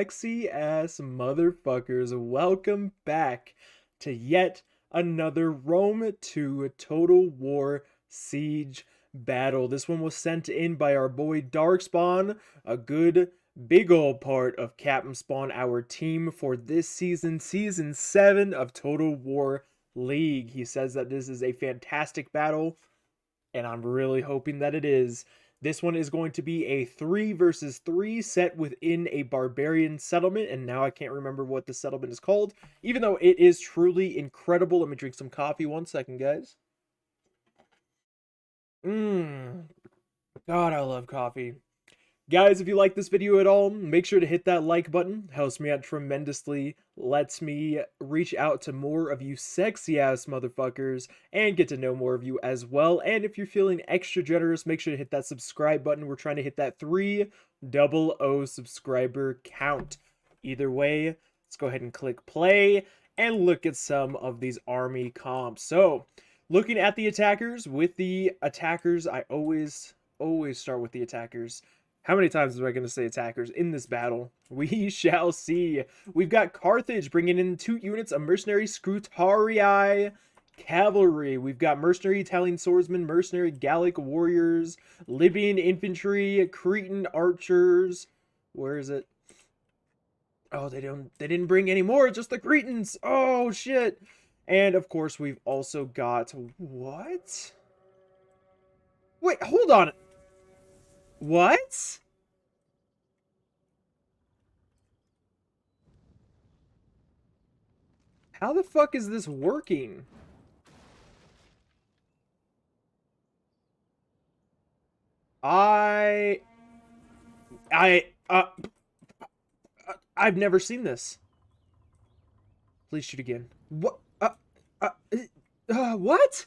sexy ass motherfuckers, welcome back to yet another Rome 2 Total War Siege battle. This one was sent in by our boy Darkspawn, a good big old part of Captain Spawn, our team for this season, season 7 of Total War League. He says that this is a fantastic battle, and I'm really hoping that it is. This one is going to be a 3 versus 3 set within a barbarian settlement, and now I can't remember what the settlement is called, even though it is truly incredible. Let me drink some coffee. 1 second, guys. God, I love coffee. Guys, if you like this video at all, make sure to hit that like button. Helps me out tremendously, lets me reach out to more of you sexy ass motherfuckers and get to know more of you as well. And if you're feeling extra generous, make sure to hit that subscribe button. We're trying to hit that 300 subscriber count. Either way, let's go ahead and click play and look at some of these army comps. So, looking at the attackers, with the attackers, I always start with the attackers. How many times am I going to say attackers in this battle? We shall see. We've got Carthage bringing in 2 units of mercenary Scrutarii cavalry. We've got mercenary Italian swordsmen, mercenary Gallic warriors, Libyan infantry, Cretan archers. Where is it? Oh, they didn't bring any more, just the Cretans. Oh shit. And of course, we've also got what? Wait, hold on. What? How the fuck is this working? I've never seen this. Please shoot again. What? What?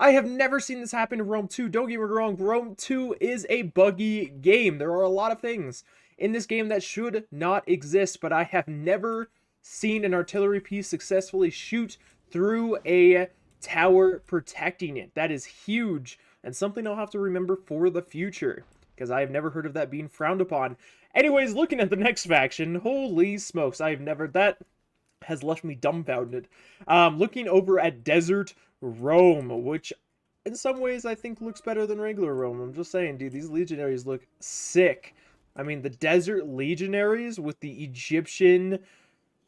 I have never seen this happen in Rome 2. Don't get me wrong, Rome 2 is a buggy game. There are a lot of things in this game that should not exist, but I have never seen an artillery piece successfully shoot through a tower protecting it. That is huge, and something I'll have to remember for the future, because I have never heard of that being frowned upon. Anyways, looking at the next faction, holy smokes, that has left me dumbfounded. Looking over at Desert Rome, which in some ways I think looks better than regular Rome. I'm just saying, dude, these legionaries look sick. I mean, the Desert Legionaries with the Egyptian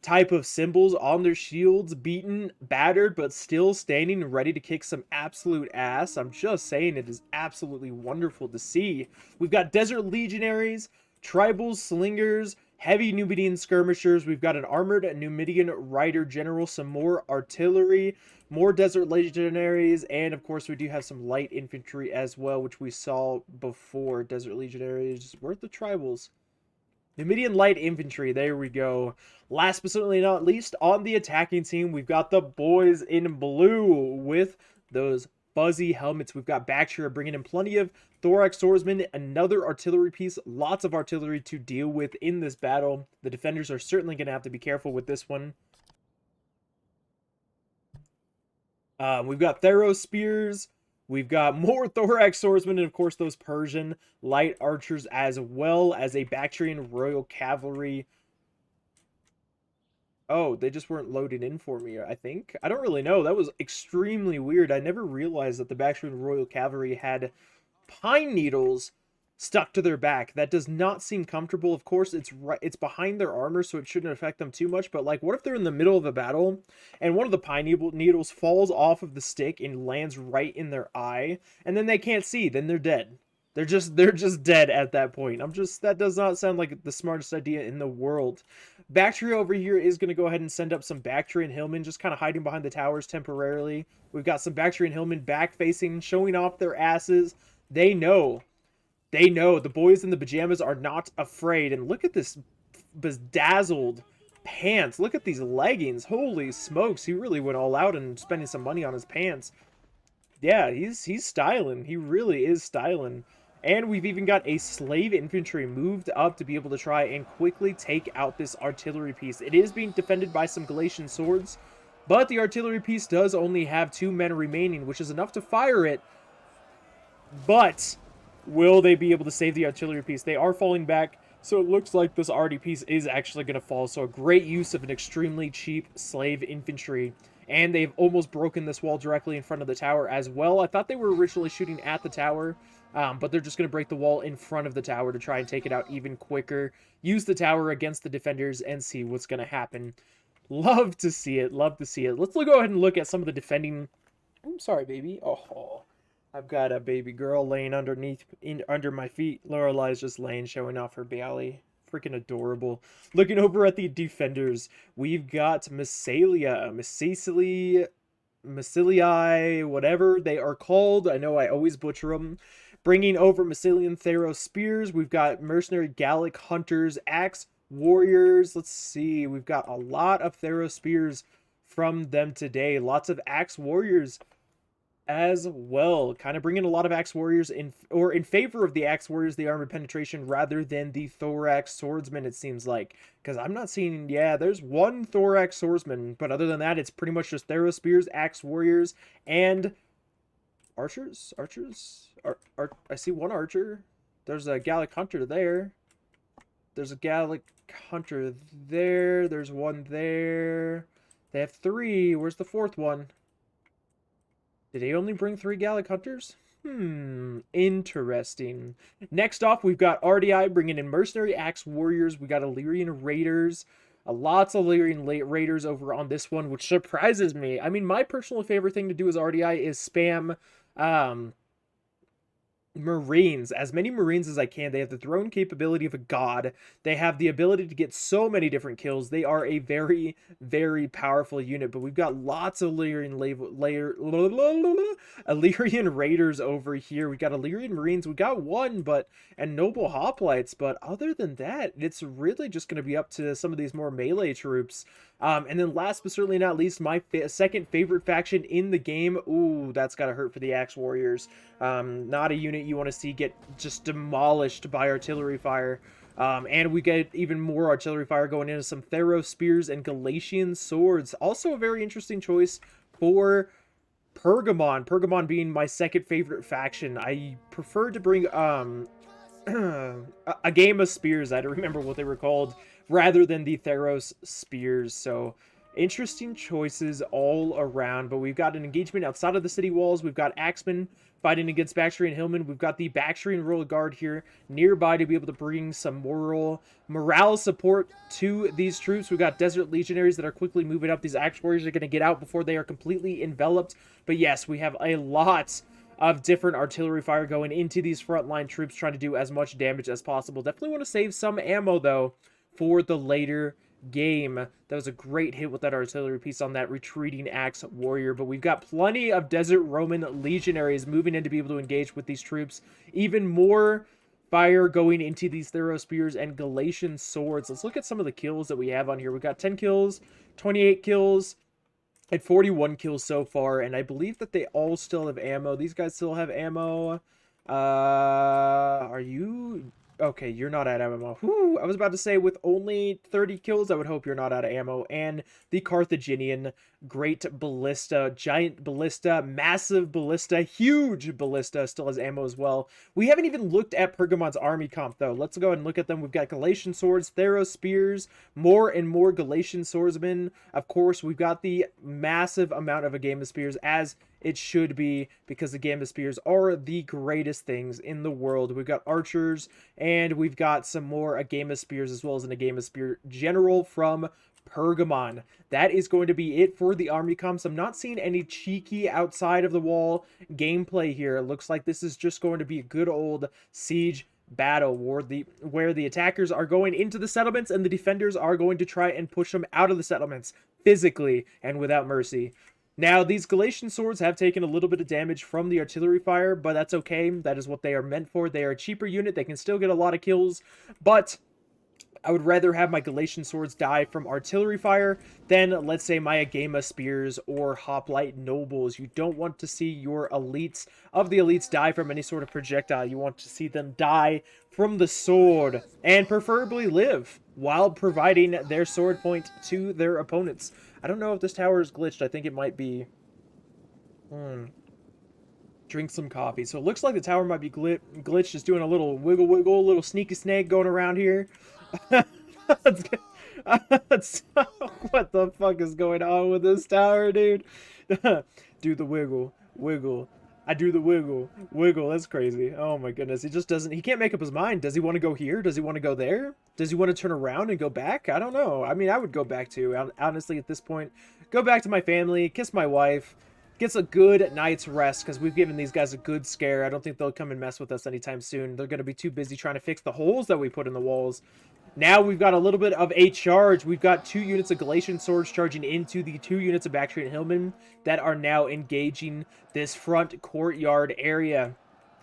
type of symbols on their shields, beaten, battered, but still standing ready to kick some absolute ass. I'm just saying, it is absolutely wonderful to see. We've got Desert Legionaries, Tribal Slingers, heavy Numidian skirmishers. We've got an armored Numidian rider general, some more artillery, more Desert Legionaries, and of course we do have some light infantry as well, which we saw before. Desert Legionaries, where's the tribals? Numidian light infantry, there we go. Last but certainly not least, on the attacking team, we've got the boys in blue with those fuzzy helmets. We've got Bactria bringing in plenty of thorax swordsmen, another artillery piece, lots of artillery to deal with in this battle. The defenders are certainly going to have to be careful with this one. We've got Theros spears, we've got more thorax swordsmen, and of course those Persian light archers, as well as a Bactrian royal cavalry. Oh, they just weren't loading in for me, I think. I don't really know. That was extremely weird. I never realized that the Bactrian royal cavalry had pine needles stuck to their back. That does not seem comfortable. Of course, it's behind their armor, so it shouldn't affect them too much. But like, what if they're in the middle of a battle and one of the pine needles falls off of the stick and lands right in their eye, and then they can't see? Then they're dead. They're just dead at that point. That does not sound like the smartest idea in the world. Bactria over here is going to go ahead and send up some Bactrian hillmen, just kind of hiding behind the towers temporarily. We've got some Bactrian hillmen back facing, showing off their asses. They know. The boys in the pajamas are not afraid. And look at this bedazzled pants. Look at these leggings. Holy smokes. He really went all out and spending some money on his pants. Yeah, he's styling. He really is styling. And we've even got a slave infantry moved up to be able to try and quickly take out this artillery piece. It is being defended by some Galatian swords, but the artillery piece does only have 2 men remaining, which is enough to fire it. But will they be able to save the artillery piece? They are falling back So it looks like this RD piece is actually going to fall. So a great use of an extremely cheap slave infantry. And they've almost broken this wall directly in front of the tower as well. I thought they were originally shooting at the tower, but they're just going to break the wall in front of the tower to try and take it out even quicker. Use the tower against the defenders and see what's going to happen. Love to see it. Love to see it. Let's go ahead and look at some of the defending. I'm sorry, baby. Oh, I've got a baby girl laying under my feet. Lorelai's just laying, showing off her belly. Freaking adorable. Looking over at the defenders, we've got Massalia, Massiliae, whatever they are called. I know I always butcher them. Bringing over Massilian Theros spears. We've got mercenary Gallic hunters, axe warriors. Let's see. We've got a lot of Theros spears from them today. Lots of axe warriors as well, kind of bringing a lot of axe warriors in favor of the axe warriors, the armor penetration, rather than the thorax swordsman, it seems like, because I'm not seeing, yeah, there's one thorax swordsman, but other than that, it's pretty much just Theros spears, axe warriors, and archers. I see one archer. There's a Gallic hunter there. There's a Gallic hunter there. There's one there. They have three. Where's the fourth one? Did he only bring 3 Gallic Hunters? Interesting. Next off, we've got RDI bringing in Mercenary Axe Warriors. We got Illyrian Raiders. Lots of Illyrian Raiders over on this one, which surprises me. I mean, my personal favorite thing to do as RDI is spam Marines, as many Marines as I can. They have the throne capability of a god. They have the ability to get so many different kills. They are a very, very powerful unit, but we've got lots of Illyrian Raiders over here. We got Illyrian Marines. We got one, and Noble Hoplites, but other than that, it's really just going to be up to some of these more melee troops. And then last but certainly not least, my second favorite faction in the game. Ooh, that's got to hurt for the Axe Warriors. Not a unit you want to see get just demolished by artillery fire. And we get even more artillery fire going into some Theros spears and Galatian swords. Also a very interesting choice for Pergamon. Pergamon being my second favorite faction. I prefer to bring a game of spears. I don't remember what they were called, rather than the Theros spears. So interesting choices all around, but we've got an engagement outside of the city walls. We've got Axemen fighting against Bactrian and Hillman. We've got the Bactrian Royal Guard here nearby to be able to bring some morale support to these troops. We've got Desert Legionaries that are quickly moving up. These Axe Warriors are going to get out before they are completely enveloped. But yes, we have a lot of different artillery fire going into these frontline troops, trying to do as much damage as possible. Definitely want to save some ammo, though, for the later game. That was a great hit with that artillery piece on that retreating Axe Warrior, but we've got plenty of Desert Roman Legionaries moving in to be able to engage with these troops. Even more fire going into these Theros Spears and Galatian Swords. Let's look at some of the kills that we have on here. We've got 10 kills, 28 kills, and 41 kills so far, and I believe that they all still have ammo. These guys still have ammo. Are you... Okay, you're not out of ammo. Whew, I was about to say, with only 30 kills, I would hope you're not out of ammo. And the Carthaginian, great ballista, giant ballista, massive ballista, huge ballista, still has ammo as well. We haven't even looked at Pergamon's army comp, though. Let's go ahead and look at them. We've got Galatian swords, Theros spears, more and more Galatian swordsmen. Of course, we've got the massive amount of a game of spears, as it should be, because the Gambit Spears are the greatest things in the world. We've got archers, and we've got some more Agama Spears, as well as an Agama Spear General from Pergamon. That is going to be it for the army comps. I'm not seeing any cheeky outside of the wall gameplay here. It looks like this is just going to be a good old siege battle where the attackers are going into the settlements and the defenders are going to try and push them out of the settlements physically and without mercy. Now, these Galatian swords have taken a little bit of damage from the artillery fire, but that's okay. That is what they are meant for. They are a cheaper unit. They can still get a lot of kills, but I would rather have my Galatian swords die from artillery fire than, let's say, my Agama spears or hoplite nobles. You don't want to see your elites of the elites die from any sort of projectile. You want to see them die from the sword, and preferably live while providing their sword point to their opponents. I don't know if this tower is glitched. I think it might be. drink some coffee. So it looks like the tower might be glitched, just doing a little wiggle wiggle, a little sneaky snake going around here. What the fuck is going on with this tower, dude? Do the wiggle, wiggle. I do the wiggle, wiggle. That's crazy. Oh my goodness. He just doesn't, he can't make up his mind. Does he want to go here? Does he want to go there? Does he want to turn around and go back? I don't know. I mean, I would go back too. Honestly, at this point, go back to my family, kiss my wife, gets a good night's rest because we've given these guys a good scare. I don't think they'll come and mess with us anytime soon. They're going to be too busy trying to fix the holes that we put in the walls. Now we've got a little bit of a charge. We've got 2 units of Galatian swords charging into the 2 units of Bactrian Hillmen that are now engaging this front courtyard area.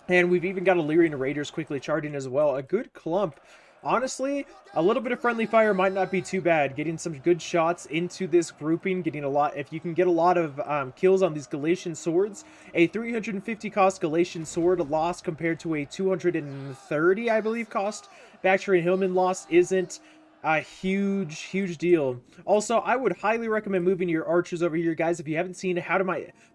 And we've even got Illyrian Raiders quickly charging as well. A good clump. Honestly, a little bit of friendly fire might not be too bad. Getting some good shots into this grouping, getting a lot, if you can get a lot of kills on these Galatian swords, a 350 cost Galatian sword loss compared to a 230, I believe, cost Bactrian Hillman loss isn't a huge deal. Also, I would highly recommend moving your archers over here, guys. If you haven't seen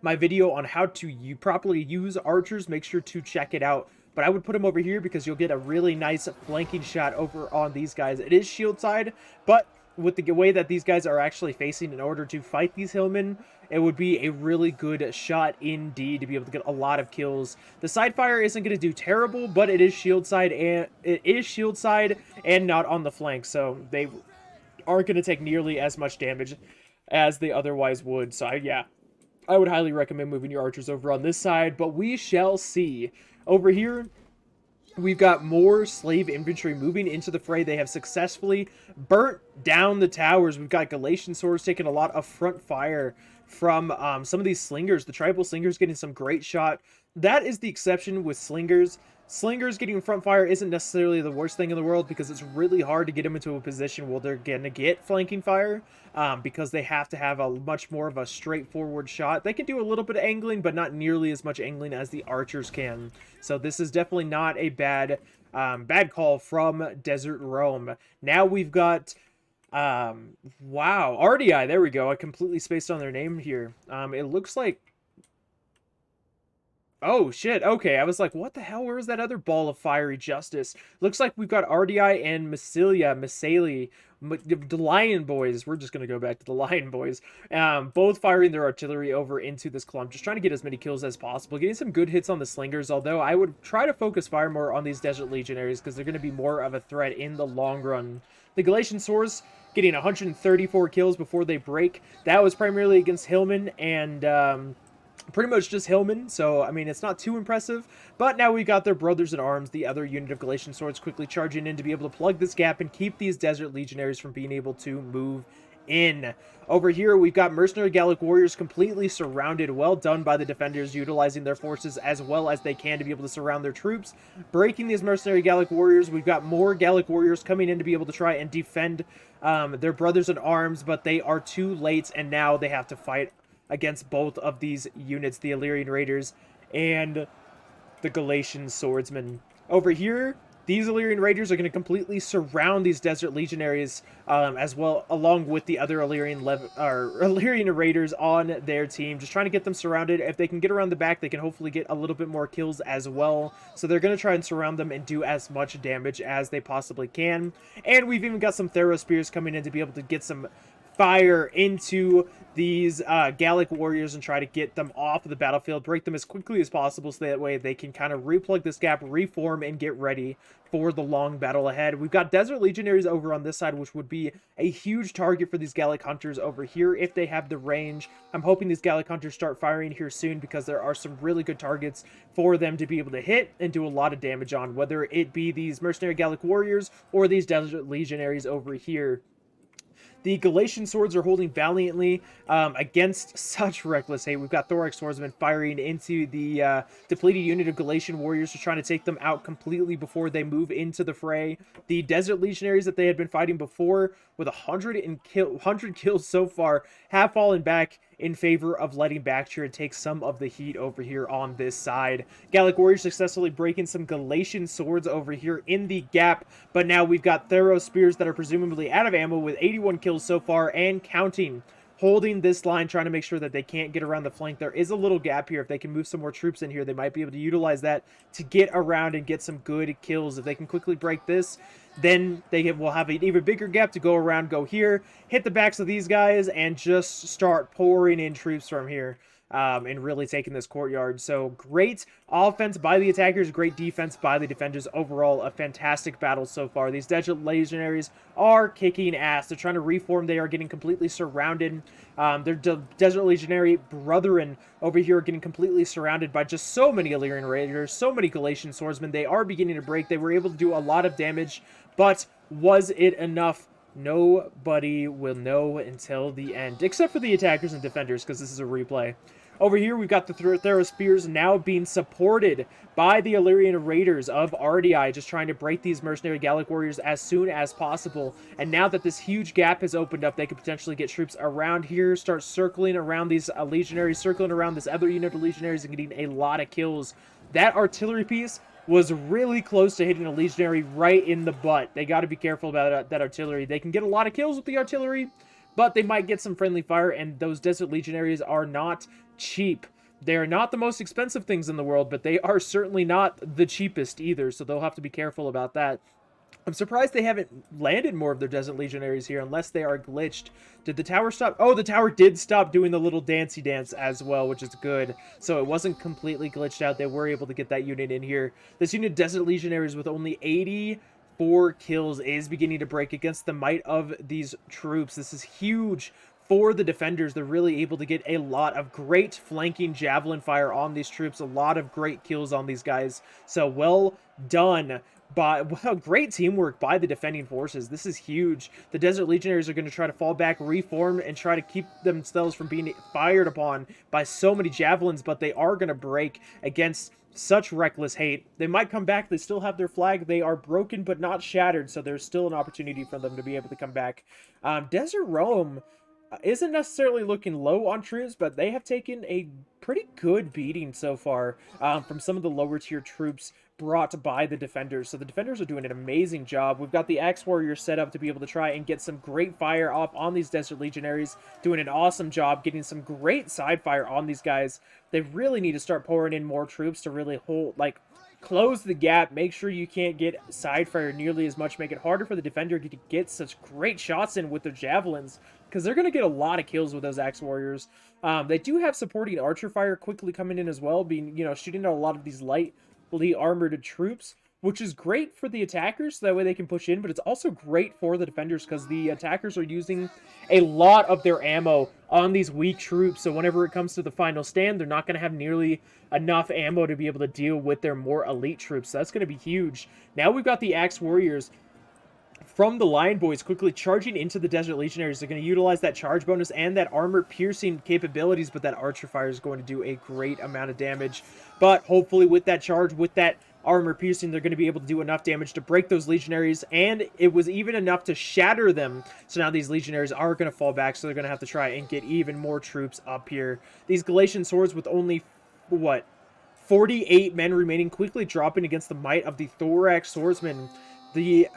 my video on how to properly use archers, make sure to check it out. But I would put them over here because you'll get a really nice flanking shot over on these guys. It is shield side, but with the way that these guys are actually facing in order to fight these Hillmen, it would be a really good shot indeed to be able to get a lot of kills. The side fire isn't going to do terrible, but it is shield side and not on the flank, so they aren't going to take nearly as much damage as they otherwise would. So yeah, I would highly recommend moving your archers over on this side, but we shall see. Over here, we've got more slave infantry moving into the fray. They have successfully burnt down the towers. We've got Galatian swords taking a lot of front fire from some of these slingers. The tribal slingers getting some great shot. That is the exception with slingers. Slingers getting front fire isn't necessarily the worst thing in the world because it's really hard to get them into a position where they're going to get flanking fire because they have to have a much more of a straightforward shot. They can do a little bit of angling, but not nearly as much angling as the archers can. So this is definitely not a bad call from Desert Rome. Now we've got wow, RDI, there we go. I completely spaced on their name here. It looks like, oh, shit. Okay, I was like, what the hell? Where was that other ball of fiery justice? Looks like we've got RDI and Masali, the Lion Boys. We're just going to go back to the Lion Boys. Both firing their artillery over into this clump. Just trying to get as many kills as possible. Getting some good hits on the slingers, although I would try to focus fire more on these Desert Legionaries because they're going to be more of a threat in the long run. The Galatian Swords getting 134 kills before they break. That was primarily against Hillman and pretty much just Hillman, so I mean it's not too impressive, but now we got their brothers in arms, the other unit of Galatian swords, quickly charging in to be able to plug this gap and keep these Desert Legionaries from being able to move in. Over here we've got mercenary Gallic warriors completely surrounded. Well done by the defenders, utilizing their forces as well as they can to be able to surround their troops, breaking these mercenary Gallic warriors. We've got more Gallic warriors coming in to be able to try and defend their brothers in arms, but they are too late, and now they have to fight against both of these units, the Illyrian Raiders and the Galatian Swordsmen. Over here, these Illyrian Raiders are going to completely surround these Desert Legionaries as well, along with the other Illyrian Raiders on their team. Just trying to get them surrounded. If they can get around the back, they can hopefully get a little bit more kills as well. So they're going to try and surround them and do as much damage as they possibly can. And we've even got some Thero Spears coming in to be able to get some fire into these Gallic warriors and try to get them off of the battlefield, break them as quickly as possible so that way they can kind of replug this gap, reform, and get ready for the long battle ahead. We've got Desert Legionaries over on this side, which would be a huge target for these Gallic Hunters over here if they have the range. I'm hoping these Gallic Hunters start firing here soon because there are some really good targets for them to be able to hit and do a lot of damage on, whether it be these mercenary Gallic warriors or these Desert Legionaries over here. The Galatian swords are holding valiantly against such reckless hate. We've got Thorax swordsmen firing into the depleted unit of Galatian warriors, just trying to take them out completely before they move into the fray. The Desert Legionaries that they had been fighting before, with 100 kills so far, have fallen back in favor of letting Bactrian take some of the heat over here on this side. Gallic warriors successfully breaking some Galatian swords over here in the gap, but now we've got Thero Spears that are presumably out of ammo with 81 kills so far and counting, holding this line, trying to make sure that they can't get around the flank. There is a little gap here. If they can move some more troops in here, they might be able to utilize that to get around and get some good kills. If they can quickly break this, then they will have an even bigger gap to go around, go here, hit the backs of these guys, and just start pouring in troops from here. And really taking this courtyard. So great offense by the attackers, great defense by the defenders. Overall, a fantastic battle so far. These Desert Legionaries are kicking ass. They're trying to reform. They are getting completely surrounded. Their Desert Legionary brethren over here are getting completely surrounded by just so many Illyrian Raiders, so many Galatian swordsmen. They are beginning to break. They were able to do a lot of damage, but was it enough? Nobody will know until the end, except for the attackers and defenders, because this is a replay. Over here, we've got the Theros Spears now being supported by the Illyrian Raiders of RDI, just trying to break these mercenary Gallic warriors as soon as possible. And now that this huge gap has opened up, they could potentially get troops around here, start circling around these legionaries, circling around this other unit of legionaries, and getting a lot of kills. That artillery piece was really close to hitting a legionary right in the butt. They got to be careful about that artillery. They can get a lot of kills with the artillery, but they might get some friendly fire, and those Desert Legionaries are not cheap. They are not the most expensive things in the world, but they are certainly not the cheapest either, so they'll have to be careful about that. I'm surprised they haven't landed more of their Desert Legionaries here, unless they are glitched. Did the tower stop? Oh, the tower did stop doing the little dancey dance as well, which is good. So it wasn't completely glitched out. They were able to get that unit in here. This unit, Desert Legionaries, with only 84 kills, is beginning to break against the might of these troops. This is huge for the defenders. They're really able to get a lot of great flanking javelin fire on these troops, a lot of great kills on these guys. So well done. Great teamwork by the defending forces. This is huge. The Desert Legionaries are going to try to fall back, reform, and try to keep themselves from being fired upon by so many javelins, but they are going to break against such reckless hate. They might come back. They still have their flag. They are broken but not shattered, so there's still an opportunity for them to be able to come back. Desert Rome isn't necessarily looking low on troops, but they have taken a pretty good beating so far from some of the lower tier troops brought by the defenders. So the defenders are doing an amazing job. We've got the Axe Warriors set up to be able to try and get some great fire off on these Desert Legionaries, doing an awesome job getting some great side fire on these guys. They really need to start pouring in more troops to really close the gap, make sure you can't get side fire nearly as much, make it harder for the defender to get such great shots in with their javelins, because they're going to get a lot of kills with those Axe Warriors. They do have supporting archer fire quickly coming in as well, being, shooting at a lot of these lightly armored troops, which is great for the attackers, so that way they can push in, but it's also great for the defenders because the attackers are using a lot of their ammo on these weak troops, so whenever it comes to the final stand, they're not going to have nearly enough ammo to be able to deal with their more elite troops, so that's going to be huge. Now we've got the Axe Warriors from the Lion Boys quickly charging into the Desert Legionaries. They're going to utilize that charge bonus and that armor piercing capabilities, but that archer fire is going to do a great amount of damage. But hopefully with that charge, with that armor piercing, they're going to be able to do enough damage to break those Legionaries, and it was even enough to shatter them. So now these Legionaries are going to fall back, so they're going to have to try and get even more troops up here. These Galatian swords with only, 48 men remaining, quickly dropping against the might of the Thorax swordsmen. The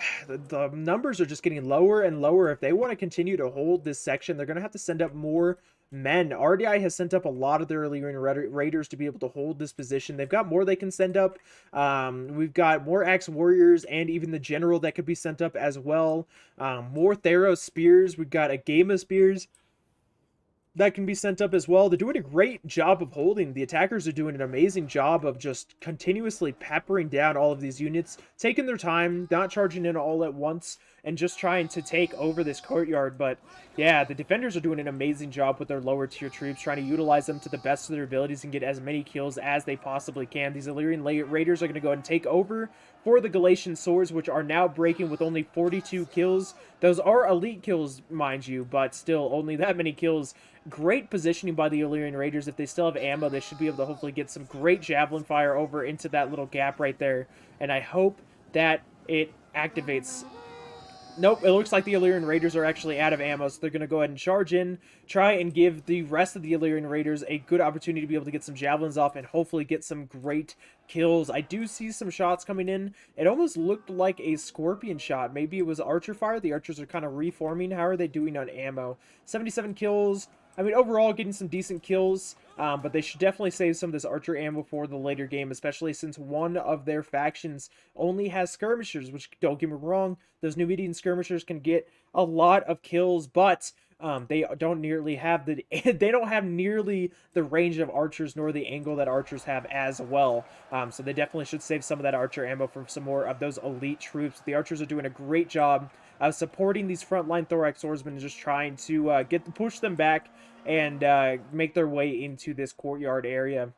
numbers are just getting lower and lower. If they want to continue to hold this section, they're going to have to send up more men. RDI has sent up a lot of their Illyrian Raiders to be able to hold this position. They've got more they can send up. We've got more Axe Warriors and even the General that could be sent up as well. More Theros Spears. We've got a Game of Spears that can be sent up as well. They're doing a great job of holding. The attackers are doing an amazing job of just continuously peppering down all of these units, taking their time, not charging in all at once, and just trying to take over this courtyard. But yeah, the defenders are doing an amazing job with their lower tier troops, trying to utilize them to the best of their abilities and get as many kills as they possibly can. These Illyrian Raiders are going to go ahead and take over for the Galatian swords, which are now breaking with only 42 kills. Those are elite kills, mind you, but still only that many kills. Great positioning by the Illyrian Raiders. If they still have ammo, they should be able to hopefully get some great javelin fire over into that little gap right there. And I hope that it activates. Nope, it looks like the Illyrian Raiders are actually out of ammo, so they're going to go ahead and charge in, try and give the rest of the Illyrian Raiders a good opportunity to be able to get some javelins off and hopefully get some great kills. I do see some shots coming in. It almost looked like a scorpion shot. Maybe it was archer fire. The archers are kind of reforming. How are they doing on ammo? 77 kills. I mean, overall, getting some decent kills, but they should definitely save some of this archer ammo for the later game, especially since one of their factions only has skirmishers, which, don't get me wrong, those Numidian skirmishers can get a lot of kills, but they don't nearly have the they don't have nearly the range of archers nor the angle that archers have as well. So they definitely should save some of that archer ammo for some more of those elite troops. The archers are doing a great job of supporting these frontline thorax swordsmen and just trying to push them back and make their way into this courtyard area.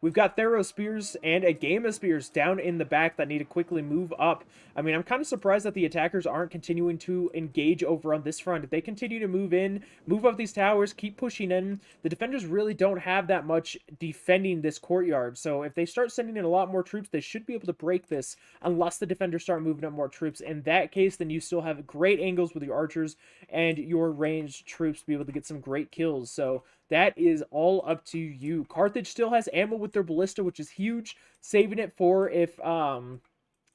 We've got Thero Spears and a game of Spears down in the back that need to quickly move up. I mean, I'm kind of surprised that the attackers aren't continuing to engage over on this front. If they continue to move in, move up these towers, keep pushing in, the defenders really don't have that much defending this courtyard. So if they start sending in a lot more troops, they should be able to break this unless the defenders start moving up more troops. In that case, then you still have great angles with your archers and your ranged troops to be able to get some great kills. So that is all up to you. Carthage still has ammo with their ballista, which is huge, saving it for if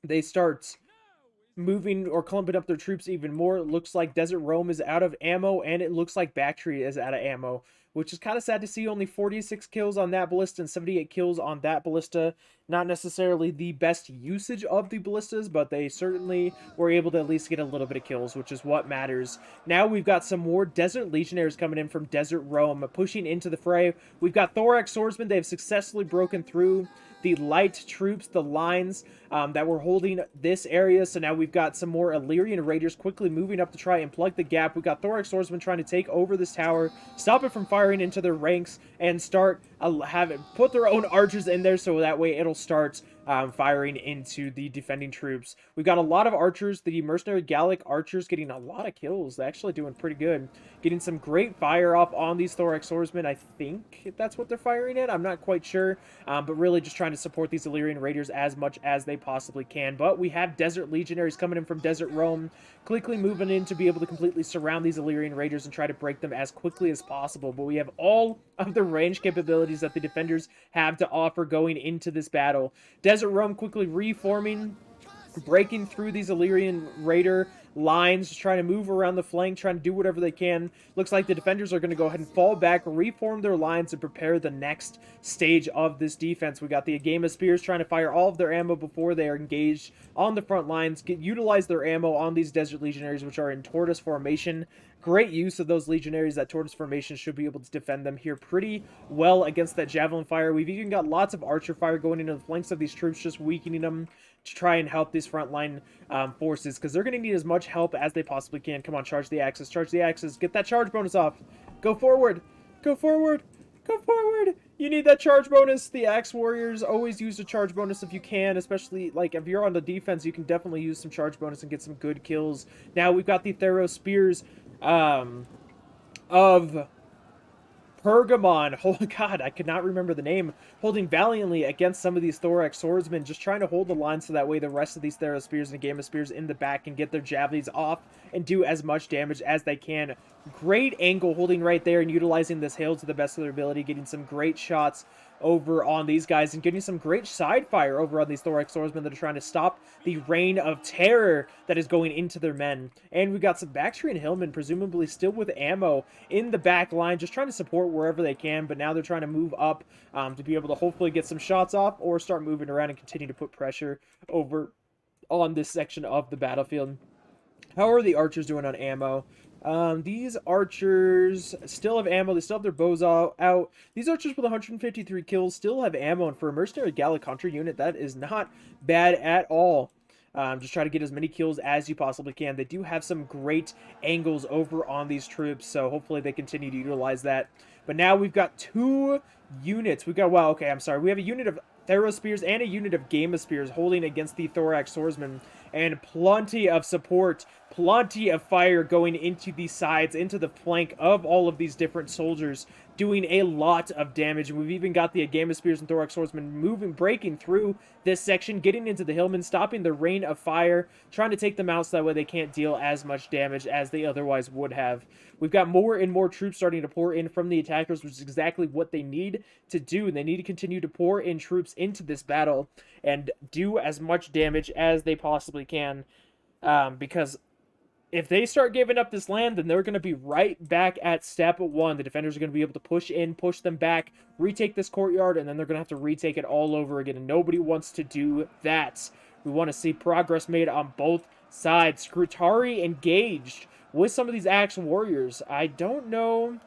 they start moving or clumping up their troops even more. It looks like Desert Rome is out of ammo, and it looks like Bactria is out of ammo, which is kind of sad to see. Only 46 kills on that ballista and 78 kills on that ballista. Not necessarily the best usage of the ballistas, but they certainly were able to at least get a little bit of kills, which is what matters. Now we've got some more Desert Legionnaires coming in from Desert Rome, pushing into the fray. We've got Thorax Swordsmen. They've successfully broken through the light troops, the lines that were holding this area. So now we've got some more Illyrian Raiders quickly moving up to try and plug the gap. We've got Thorax Swordsmen trying to take over this tower, stop it from firing into their ranks, and start put their own archers in there so that way it'll start firing into the defending troops. We've got a lot of archers. The Mercenary Gallic archers getting a lot of kills. They're actually doing pretty good. Getting some great fire off on these Thorax Swordsmen. I think that's what they're firing at. I'm not quite sure. But really just trying to support these Illyrian Raiders as much as they possibly can. But we have Desert Legionaries coming in from Desert Rome, quickly moving in to be able to completely surround these Illyrian Raiders and try to break them as quickly as possible. But we have all of the range capabilities that the defenders have to offer going into this battle. Desert Rome quickly reforming, breaking through these Illyrian Raider lines, just trying to move around the flank, trying to do whatever they can. Looks like the defenders are going to go ahead and fall back, reform their lines, and prepare the next stage of this defense. We got the Agama Spears trying to fire all of their ammo before they are engaged on the front lines, utilize their ammo on these Desert Legionaries, which are in tortoise formation. Great use of those Legionaries. That tortoise formation should be able to defend them here pretty well against that javelin fire. We've even got lots of archer fire going into the flanks of these troops, just weakening them to try and help these frontline forces, because they're going to need as much help as they possibly can. Come on, charge the axes, charge the axes, get that charge bonus off. Go forward, go forward, go forward. You need that charge bonus. The axe warriors always use a charge bonus if you can, especially like if you're on the defense, you can definitely use some charge bonus and get some good kills. Now we've got the Thero Spears of Pergamon. Oh god, I could not remember the name. Holding valiantly against some of these Thorax Swordsmen, just trying to hold the line so that way the rest of these Thero Spears and Gamma Spears in the back can get their javelins off and do as much damage as they can. Great angle holding right there and utilizing this hail to the best of their ability, getting some great shots over on these guys and getting some great side fire over on these Thorax Swordsmen that are trying to stop the reign of terror that is going into their men. And we've got some Bactrian Hillmen, presumably still with ammo in the back line, just trying to support wherever they can, but now they're trying to move up to be able to hopefully get some shots off or start moving around and continue to put pressure over on this section of the battlefield. How are the archers doing on ammo? These archers still have ammo. They still have their bows out. These archers with 153 kills still have ammo. And for a Mercenary Gallic Hunter unit, that is not bad at all. Just try to get as many kills as you possibly can. They do have some great angles over on these troops, so hopefully they continue to utilize that. But now we've got two units. We've got, well, okay, I'm sorry. We have a unit of Thero Spears and a unit of Gamma Spears holding against the Thorax Swordsmen, and plenty of support, plenty of fire going into the sides, into the flank of all of these different soldiers doing a lot of damage. And we've even got the Gamma Spears and Thorax Swordsman breaking through this section, getting into the Hillmen, stopping the rain of fire, trying to take them out so that way they can't deal as much damage as they otherwise would have. We've got more and more troops starting to pour in from the attackers, which is exactly what they need to do. And they need to continue to pour in troops into this battle and do as much damage as they possibly can. Because if they start giving up this land, then they're going to be right back at step one. The defenders are going to be able to push in, push them back, retake this courtyard, and then they're going to have to retake it all over again. And nobody wants to do that. We want to see progress made on both sides. Scrutari engaged with some of these Axe Warriors. I don't know.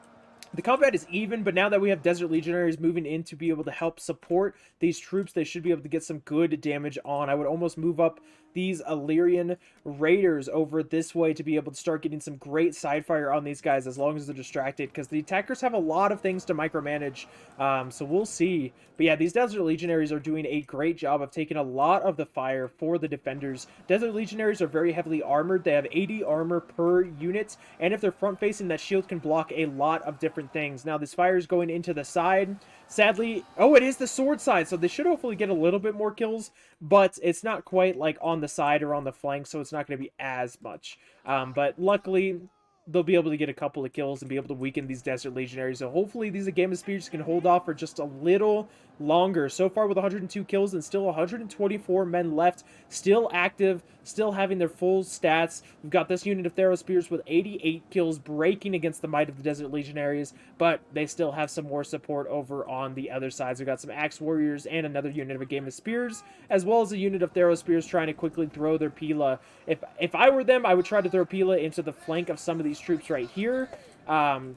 The combat is even, but now that we have Desert Legionaries moving in to be able to help support these troops, they should be able to get some good damage on. I would almost move up these Illyrian Raiders over this way to be able to start getting some great side fire on these guys as long as they're distracted, because the attackers have a lot of things to micromanage, so we'll see. But yeah, these Desert Legionaries are doing a great job of taking a lot of the fire for the defenders. Desert Legionaries are very heavily armored. They have 80 armor per unit, and if they're front facing, that shield can block a lot of different things. Now this fire is going into the side. Sadly, oh, it is the sword side, so they should hopefully get a little bit more kills, but it's not quite like on the side or on the flank, so it's not going to be as much. But luckily, they'll be able to get a couple of kills and be able to weaken these Desert Legionaries. So hopefully these Gamma Spears can hold off for just a little longer. So far with 102 kills and still 124 men left, still active, still having their full stats. We've got this unit of Theros Spears with 88 kills breaking against the might of the Desert Legionaries, but they still have some more support over on the other sides. We've got some Axe Warriors and another unit of Gamma Spears, as well as a unit of Theros Spears trying to quickly throw their Pila. If I were them, I would try to throw Pila into the flank of some of these troops right here.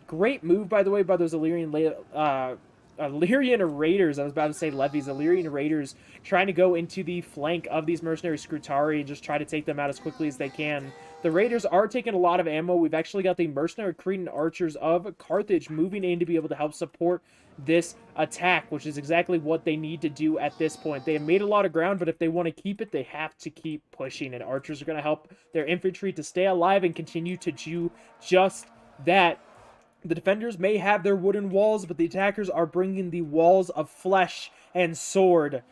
Great move, by the way, by those Illyrian Raiders. I was about to say levies. Illyrian Raiders trying to go into the flank of these mercenary Scrutari and just try to take them out as quickly as they can. The Raiders are taking a lot of ammo. We've actually got the mercenary Cretan archers of Carthage moving in to be able to help support this attack, which is exactly what they need to do at this point. They have made a lot of ground, but if they want to keep it, they have to keep pushing, and archers are going to help their infantry to stay alive and continue to do just that. The defenders may have their wooden walls, but the attackers are bringing the walls of flesh and steel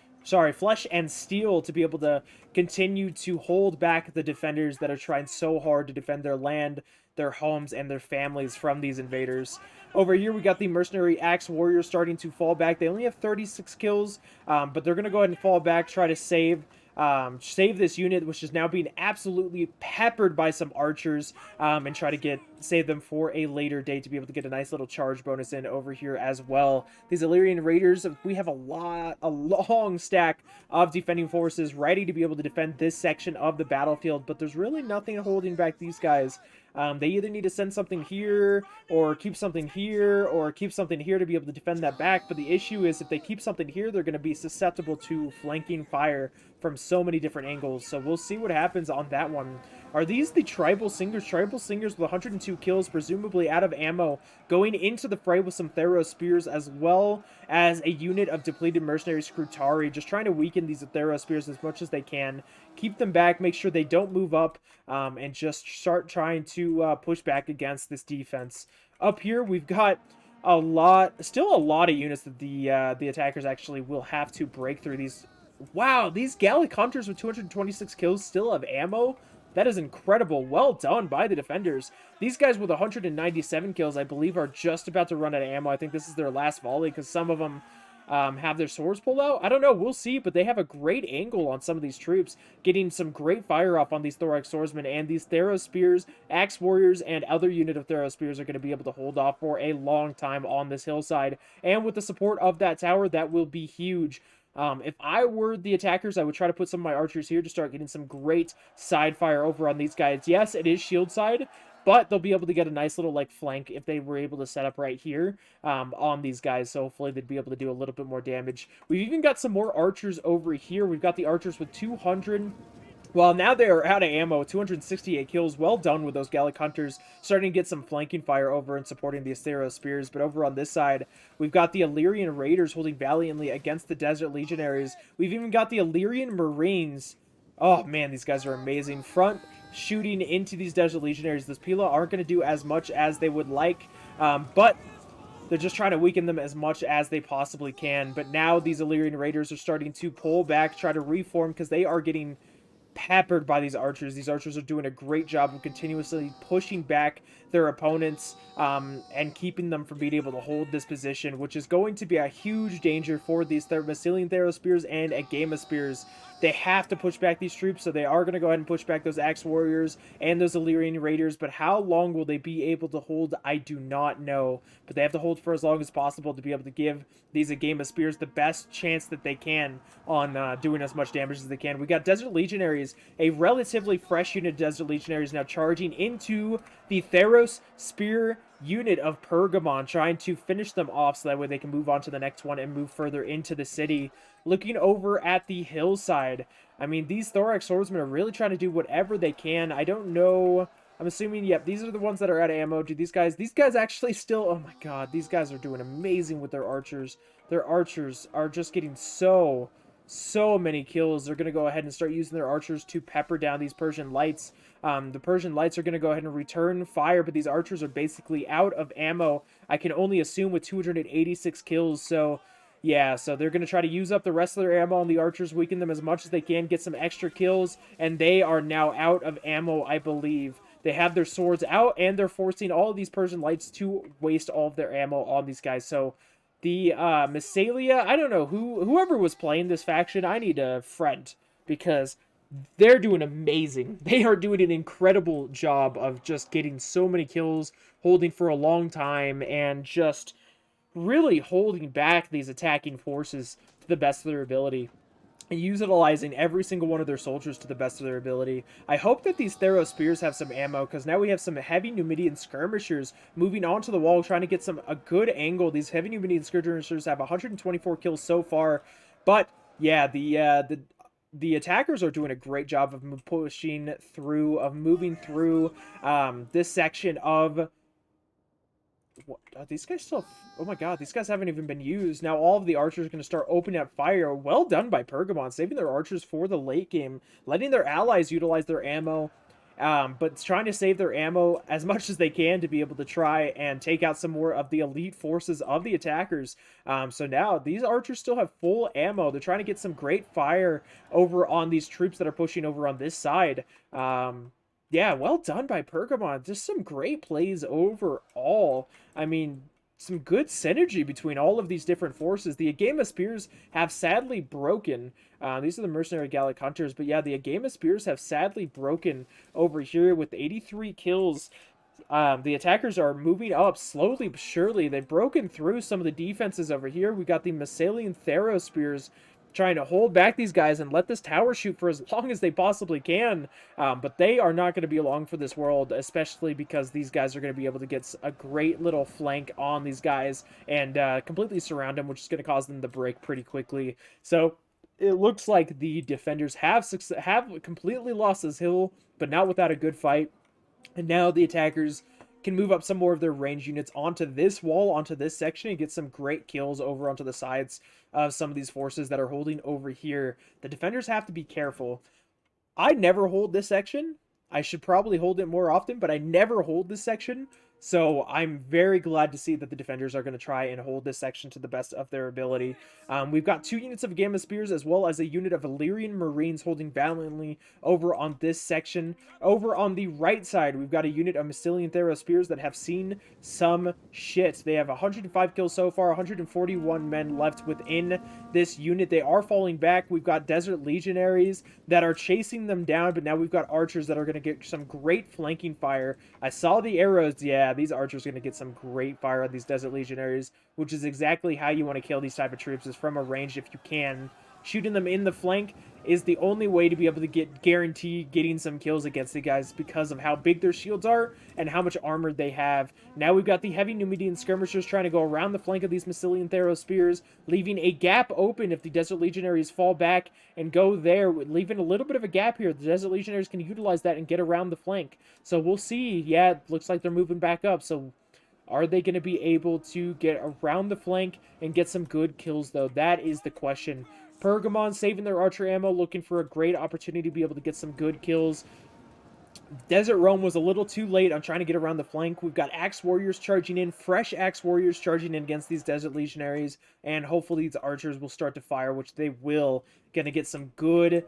to be able to continue to hold back the defenders that are trying so hard to defend their land, their homes, and their families from these invaders. Over here, we got the mercenary Axe Warriors starting to fall back. They only have 36 kills, but they're going to go ahead and fall back, try to save this unit, which is now being absolutely peppered by some archers, and try to save them for a later date to be able to get a nice little charge bonus in over here as well. These Illyrian Raiders, we have a long stack of defending forces ready to be able to defend this section of the battlefield, but there's really nothing holding back these guys. They either need to send something here, or keep something here, or keep something here to be able to defend that back. But the issue is if they keep something here, they're going to be susceptible to flanking fire from so many different angles. So we'll see what happens on that one. Are these the Tribal Singers? Tribal Singers with 102 kills, presumably out of ammo, going into the fray with some Theros Spears, as well as a unit of depleted mercenary Scrutari, just trying to weaken these Theros Spears as much as they can. Keep them back, make sure they don't move up, and just start trying to push back against this defense. Up here, we've got still a lot of units that the attackers actually will have to break through. These, wow, these Gallic Hunters with 226 kills still have ammo. That is incredible. Well done by the defenders. These guys with 197 kills, I believe, are just about to run out of ammo. I think this is their last volley because some of them have their swords pulled out. I don't know. We'll see, but they have a great angle on some of these troops, getting some great fire off on these Thorax Swordsmen, and these Theros Spears, Axe Warriors, and other unit of Theros Spears are going to be able to hold off for a long time on this hillside. And with the support of that tower, that will be huge. If I were the attackers, I would try to put some of my archers here to start getting some great side fire over on these guys. Yes, it is shield side, but they'll be able to get a nice little flank if they were able to set up right here on these guys. So hopefully they'd be able to do a little bit more damage. We've even got some more archers over here. We've got the archers with 200. Well, now they are out of ammo. 268 kills. Well done with those Gallic Hunters. Starting to get some flanking fire over and supporting the Theros Spears. But over on this side, we've got the Illyrian Raiders holding valiantly against the Desert Legionaries. We've even got the Illyrian Marines. Oh, man, these guys are amazing. Front shooting into these Desert Legionaries. Those Pila aren't going to do as much as they would like. But They're just trying to weaken them as much as they possibly can. But now these Illyrian Raiders are starting to pull back, try to reform, because they are getting peppered by these archers. These archers are doing a great job of continuously pushing back their opponents and keeping them from being able to hold this position, which is going to be a huge danger for these Mycelian Theros and Agama Spears. They have to push back these troops, so they are going to go ahead and push back those Axe Warriors and those Illyrian Raiders, but how long will they be able to hold? I do not know, but they have to hold for as long as possible to be able to give these Agama Spears the best chance that they can on doing as much damage as they can. We got Desert Legionaries, a relatively fresh unit of Desert Legionaries now charging into the Theros Spear unit of Pergamon, trying to finish them off so that way they can move on to the next one and move further into the city. Looking over at the hillside, I mean, these Thorax Swordsmen are really trying to do whatever they can. I don't know. I'm assuming, yep, these are the ones that are out of ammo. Do these guys actually still, oh my god, these guys are doing amazing with their archers. Their archers are just getting so many kills. They're going to go ahead and start using their archers to pepper down these Persian Lights. The Persian Lights are going to go ahead and return fire, but these archers are basically out of ammo, I can only assume, with 286 kills. So yeah, so they're going to try to use up the rest of their ammo on the archers, weaken them as much as they can, get some extra kills, and they are now out of ammo, I believe. They have their swords out, and they're forcing all of these Persian Lights to waste all of their ammo on these guys. So the Massalia, I don't know, whoever was playing this faction, I need a friend, because they're doing amazing. They are doing an incredible job of just getting so many kills, holding for a long time, and just really holding back these attacking forces to the best of their ability, and utilizing every single one of their soldiers to the best of their ability. I hope that these Theros Spears have some ammo, because now we have some heavy Numidian skirmishers moving onto the wall, trying to get a good angle. These heavy Numidian skirmishers have 124 kills so far, but yeah, the attackers are doing a great job of pushing through, of moving through this section of... What, are these guys still... Oh my god, these guys haven't even been used. Now all of the archers are going to start opening up fire. Well done by Pergamon, saving their archers for the late game, letting their allies utilize their ammo, but trying to save their ammo as much as they can to be able to try and take out some more of the elite forces of the attackers. So now these archers still have full ammo. They're trying to get some great fire over on these troops that are pushing over on this side. Yeah, well done by Pergamon. Just some great plays overall. I mean, some good synergy between all of these different forces. The Agama Spears have sadly broken. These are the Mercenary Gallic Hunters, but yeah, the Agama Spears have sadly broken over here with 83 kills. The attackers are moving up slowly but surely. They've broken through some of the defenses over here. We got the Massalia Theros Spears trying to hold back these guys and let this tower shoot for as long as they possibly can. But they are not going to be along for this world, especially because these guys are going to be able to get a great little flank on these guys and completely surround them, which is going to cause them to break pretty quickly. So it looks like the defenders have completely lost this hill, but not without a good fight. And now the attackers can move up some more of their range units onto this wall, onto this section, and get some great kills over onto the sides of some of these forces that are holding over here. The defenders have to be careful. I never hold this section. I should probably hold it more often, but I never hold this section. So I'm very glad to see that the defenders are going to try and hold this section to the best of their ability. We've got 2 units of Gamma Spears as well as a unit of Illyrian Marines holding valiantly over on this section. Over on the right side, we've got a unit of Massalia Theros Spears that have seen some shit. They have 105 kills so far, 141 men left within this unit. They are falling back. We've got Desert Legionaries that are chasing them down, but now we've got archers that are going to get some great flanking fire. I saw the arrows. Yeah, these archers are going to get some great fire on these Desert Legionaries, which is exactly how you want to kill these type of troops, is from a range if you can. Shooting them in the flank is the only way to be able to guarantee getting some kills against the guys because of how big their shields are and how much armor they have. Now we've got the heavy Numidian skirmishers trying to go around the flank of these Massalia Theros Spears, leaving a gap open if the Desert Legionaries fall back and go there, leaving a little bit of a gap here. The Desert Legionaries can utilize that and get around the flank. So we'll see. Yeah, it looks like they're moving back up. So are they going to be able to get around the flank and get some good kills, though? That is the question. Pergamon saving their archer ammo, looking for a great opportunity to be able to get some good kills. Desert Roam was a little too late on trying to get around the flank. We've got Axe Warriors charging in, fresh Axe Warriors charging in against these Desert Legionaries, and hopefully these archers will start to fire, which they will. Gonna get some good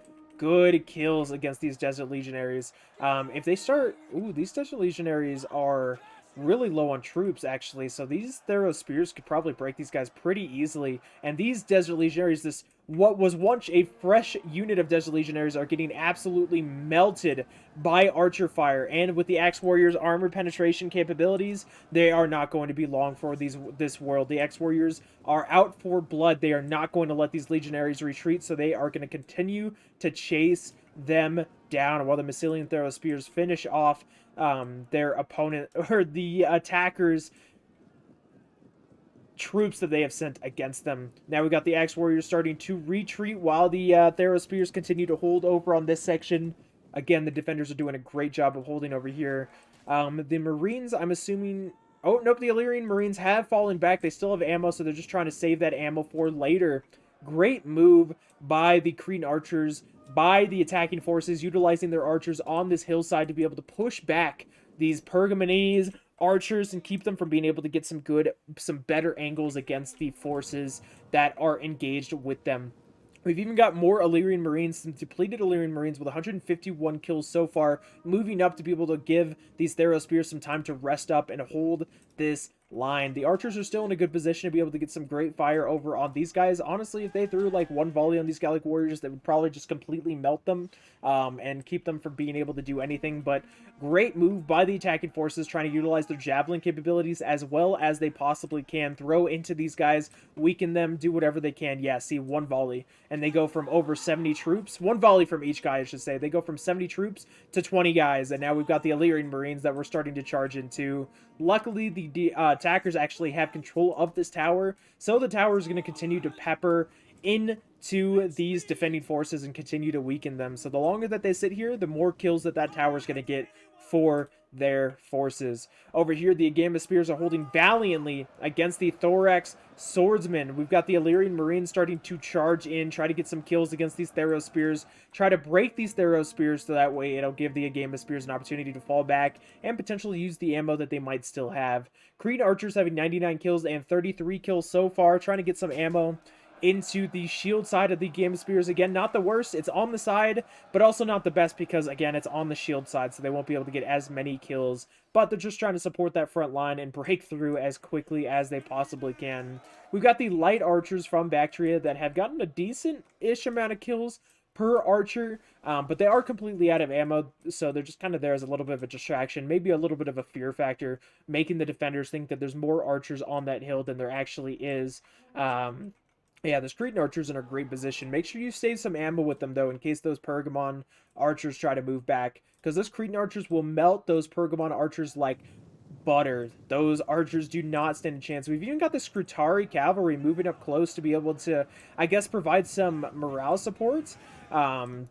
kills against these Desert Legionaries. If they start... Ooh, these Desert Legionaries are really low on troops, actually, so these Thero Spears could probably break these guys pretty easily, and these Desert Legionaries, this what was once a fresh unit of Desert Legionaries, are getting absolutely melted by archer fire, and with the Axe Warriors' armor penetration capabilities, they are not going to be long for this world. The Axe Warriors are out for blood. They are not going to let these Legionaries retreat, so they are going to continue to chase them down while the Massilian Thero Spears finish off their opponent, or the attackers' troops that they have sent against them. Now we got the Axe Warriors starting to retreat while the Thero Spears continue to hold over on this section. Again, the defenders are doing a great job of holding over here. The Marines, I'm assuming... Oh, nope, the Illyrian Marines have fallen back. They still have ammo, so they're just trying to save that ammo for later. Great move by the Cretan archers, by the attacking forces, utilizing their archers on this hillside to be able to push back these Pergamonese archers and keep them from being able to get some better angles against the forces that are engaged with them. We've even got more Illyrian Marines, some depleted Illyrian Marines with 151 kills so far, moving up to be able to give these Thero Spears some time to rest up and hold this line. The archers are still in a good position to be able to get some great fire over on these guys. Honestly, if they threw like one volley on these Gallic Warriors, that would probably just completely melt them and keep them from being able to do anything. But great move by the attacking forces, trying to utilize their javelin capabilities as well as they possibly can. Throw into these guys, weaken them, do whatever they can. Yeah, see, one volley. And they go from over 70 troops. One volley from each guy, I should say. They go from 70 troops to 20 guys. And now we've got the Illyrian Marines that we're starting to charge into. Luckily, the attackers actually have control of this tower, so the tower is going to continue to pepper into these defending forces and continue to weaken them. So the longer that they sit here, the more kills that tower is going to get for their forces. Over here, the Agama Spears are holding valiantly against the Thorax Swordsmen. We've got the Illyrian Marines starting to charge in, try to get some kills against these Thero Spears, try to break these Thero Spears so that way it'll give the Agama Spears an opportunity to fall back and potentially use the ammo that they might still have. Creed Archers having 99 kills and 33 kills so far, trying to get some ammo into the shield side of the Game Spears. Again, not the worst. It's on the side, but also not the best because, again, it's on the shield side, so they won't be able to get as many kills. But they're just trying to support that front line and break through as quickly as they possibly can. We've got the light archers from Bactria that have gotten a decent-ish amount of kills per archer, but they are completely out of ammo, so they're just kind of there as a little bit of a distraction, maybe a little bit of a fear factor, making the defenders think that there's more archers on that hill than there actually is. Yeah, the Cretan archers in a great position. Make sure you save some ammo with them, though, in case those Pergamon archers try to move back. Because those Cretan archers will melt those Pergamon archers like butter. Those archers do not stand a chance. We've even got the Scrutari cavalry moving up close to be able to, I guess, provide some morale support.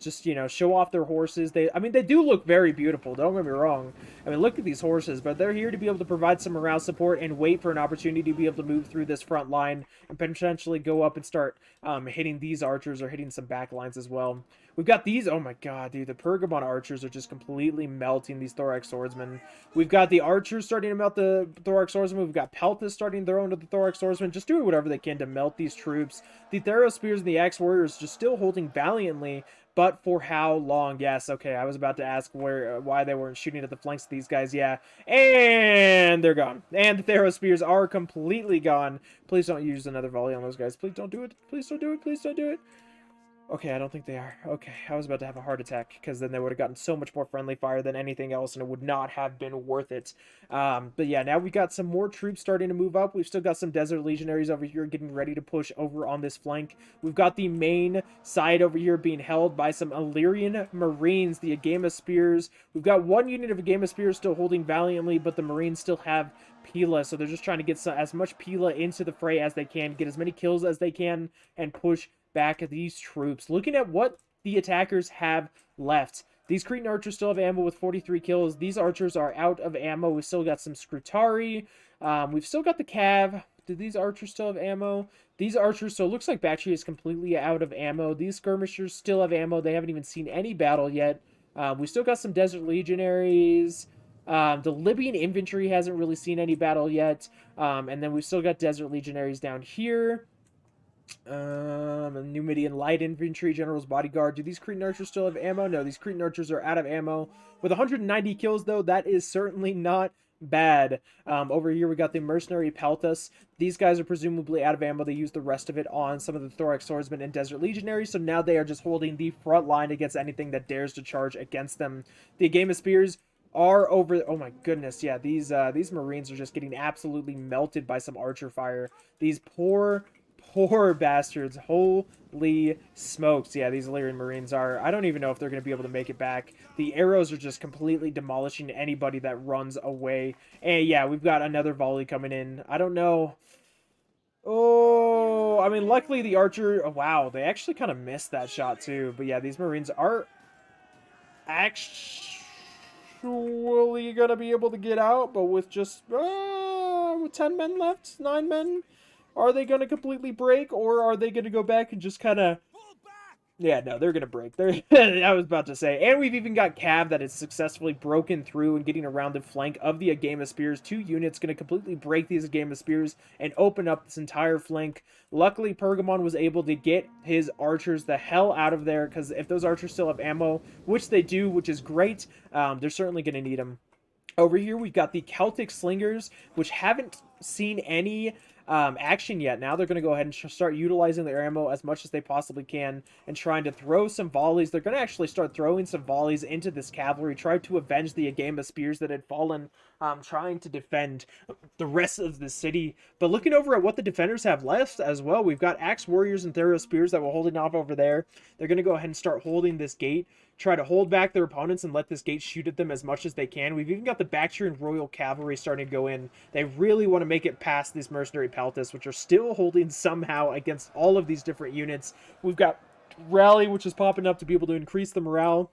Just, you know, show off their horses. I mean, they do look very beautiful, don't get me wrong. I mean, look at these horses, but they're here to be able to provide some morale support and wait for an opportunity to be able to move through this front line and potentially go up and start hitting these archers or hitting some back lines as well. We've got these, oh my god, dude, the Pergamon archers are just completely melting these Thorax Swordsmen. We've got the archers starting to melt the Thorax Swordsmen. We've got Peltas starting their own to the Thorax Swordsmen, just doing whatever they can to melt these troops. The Thero Spears and the Axe Warriors just still holding valiantly, but for how long? Yes, okay, I was about to ask why they weren't shooting at the flanks of these guys. Yeah, and they're gone. And the Thero Spears are completely gone. Please don't use another volley on those guys. Please don't do it. Please don't do it. Please don't do it. Okay, I don't think they are. Okay, I was about to have a heart attack, because then they would have gotten so much more friendly fire than anything else, and it would not have been worth it. But yeah, now we got some more troops starting to move up. We've still got some Desert Legionaries over here getting ready to push over on this flank. We've got the main side over here being held by some Illyrian Marines, the Agama Spears. We've got one unit of Agama Spears still holding valiantly, but the Marines still have Pila, so they're just trying to get as much Pila into the fray as they can, get as many kills as they can, and push back at these troops. Looking at what the attackers have left, these Cretan archers still have ammo with 43 kills. These archers are out of ammo. We've still got some Scrutari. We've still got the Cav. Do these archers still have ammo? These archers, so it looks like Bactria is completely out of ammo. These skirmishers still have ammo. They haven't even seen any battle yet. We still got some Desert Legionaries. The Libyan infantry hasn't really seen any battle yet. And then we've still got Desert Legionaries down here. Numidian light infantry, general's bodyguard. Do these Cretan archers still have ammo? No, these Cretan archers are out of ammo. With 190 kills, though, that is certainly not bad. Over here, we got the mercenary Peltas. These guys are presumably out of ammo. They used the rest of it on some of the thorax swordsmen and desert legionaries, so now they are just holding the front line against anything that dares to charge against them. The Game of Spears are over. Oh my goodness, yeah, these marines are just getting absolutely melted by some archer fire. These poor bastards. Holy smokes. Yeah, these Illyrian Marines are... I don't even know if they're going to be able to make it back. The arrows are just completely demolishing anybody that runs away. And yeah, we've got another volley coming in. I don't know. Oh, I mean, luckily the archer... Oh, wow, they actually kind of missed that shot too. But yeah, these Marines are actually going to be able to get out. But with just 10 men left, 9 men... Are they going to completely break, or are they going to go back and just kind of... Yeah, no, they're going to break. I was about to say. And we've even got Cav that has successfully broken through and getting around the flank of the Agama Spears. 2 units going to completely break these Agama Spears and open up this entire flank. Luckily, Pergamon was able to get his archers the hell out of there, because if those archers still have ammo, which they do, which is great, they're certainly going to need them. Over here, we've got the Celtic Slingers, which haven't seen any action yet. Now they're going to go ahead and start utilizing their ammo as much as they possibly can and trying to throw some volleys. They're going to actually start throwing some volleys into this cavalry, try to avenge the Agama Spears that had fallen, trying to defend the rest of the city. But looking over at what the defenders have left as well, we've got Axe Warriors and Theros Spears that were holding off over there. They're going to go ahead and start holding this gate, try to hold back their opponents and let this gate shoot at them as much as they can. We've even got the Bactrian Royal Cavalry starting to go in. They really want to make it past these mercenary Peltas, which are still holding somehow against all of these different units. We've got Rally, which is popping up to be able to increase the morale.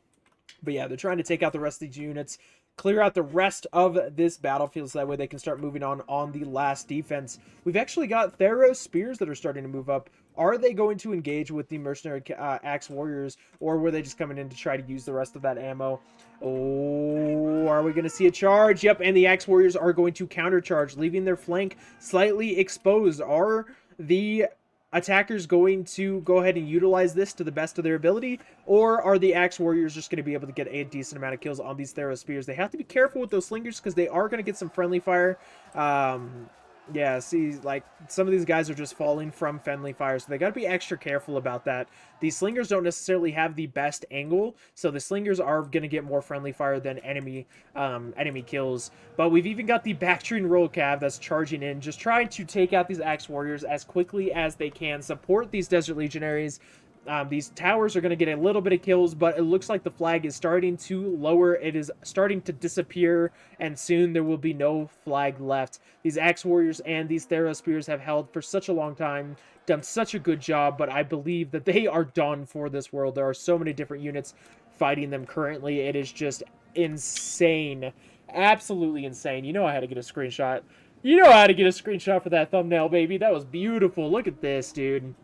But yeah, they're trying to take out the rest of these units, clear out the rest of this battlefield so that way they can start moving on the last defense. We've actually got Theros Spears that are starting to move up. Are they going to engage with the mercenary Axe Warriors, or were they just coming in to try to use the rest of that ammo? Oh, are we going to see a charge? Yep, and the Axe Warriors are going to countercharge, leaving their flank slightly exposed. Are the attackers going to go ahead and utilize this to the best of their ability, or are the Axe Warriors just going to be able to get a decent amount of kills on these Theros Spears? They have to be careful with those Slingers because they are going to get some friendly fire. Yeah, see, like, some of these guys are just falling from friendly fire, so they got to be extra careful about that. These Slingers don't necessarily have the best angle, so the Slingers are going to get more friendly fire than enemy kills. But we've even got the Bactrian Royal Cav that's charging in, just trying to take out these Axe Warriors as quickly as they can, support these Desert Legionaries. These towers are going to get a little bit of kills, but it looks like the flag is starting to lower. It is starting to disappear, and soon there will be no flag left. These Axe Warriors and these Theros Spears have held for such a long time, done such a good job, but I believe that they are done for this world. There are so many different units fighting them currently. It is just insane. Absolutely insane. You know I had to get a screenshot. You know I had to get a screenshot for that thumbnail, baby. That was beautiful. Look at this, dude.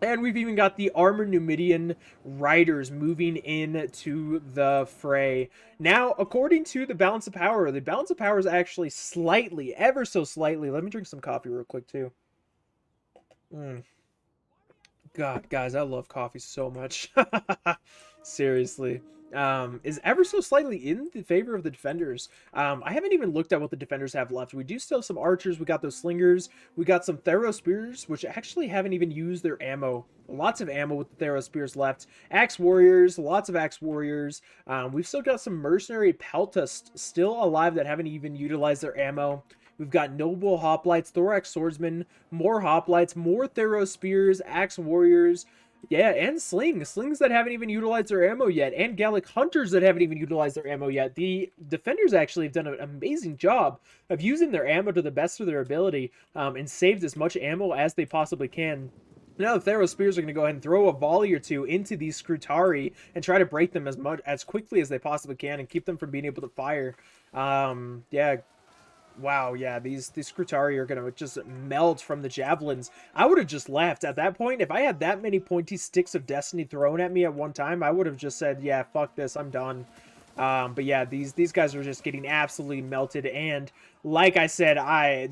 And we've even got the armored Numidian riders moving into the fray. Now, according to the balance of power is actually slightly, ever so slightly. Let me drink some coffee real quick, too. God, guys, I love coffee so much. Seriously. Is ever so slightly in the favor of the defenders. I haven't even looked at what the defenders have left. We do still have some archers. We got those slingers. We got some Theros Spears, which actually haven't even used their ammo. Lots of ammo with the Theros Spears left. Axe Warriors, lots of Axe Warriors. We've still got some mercenary Peltas still alive that haven't even utilized their ammo. We've got Noble Hoplites, Thorax Swordsmen, more Hoplites, more Theros Spears, Axe Warriors. Yeah, and slings that haven't even utilized their ammo yet, and Gallic hunters that haven't even utilized their ammo yet. The defenders actually have done an amazing job of using their ammo to the best of their ability, and saved as much ammo as they possibly can. Now the Theros Spears are going to go ahead and throw a volley or two into these Scrutari and try to break them as quickly as they possibly can and keep them from being able to fire. Yeah. Wow, yeah, these Scrutari are gonna just melt from the javelins. I would have just left at that point. If I had that many pointy sticks of destiny thrown at me at one time, I would have just said, yeah, fuck this, I'm done. But yeah, these guys are just getting absolutely melted, and like I said,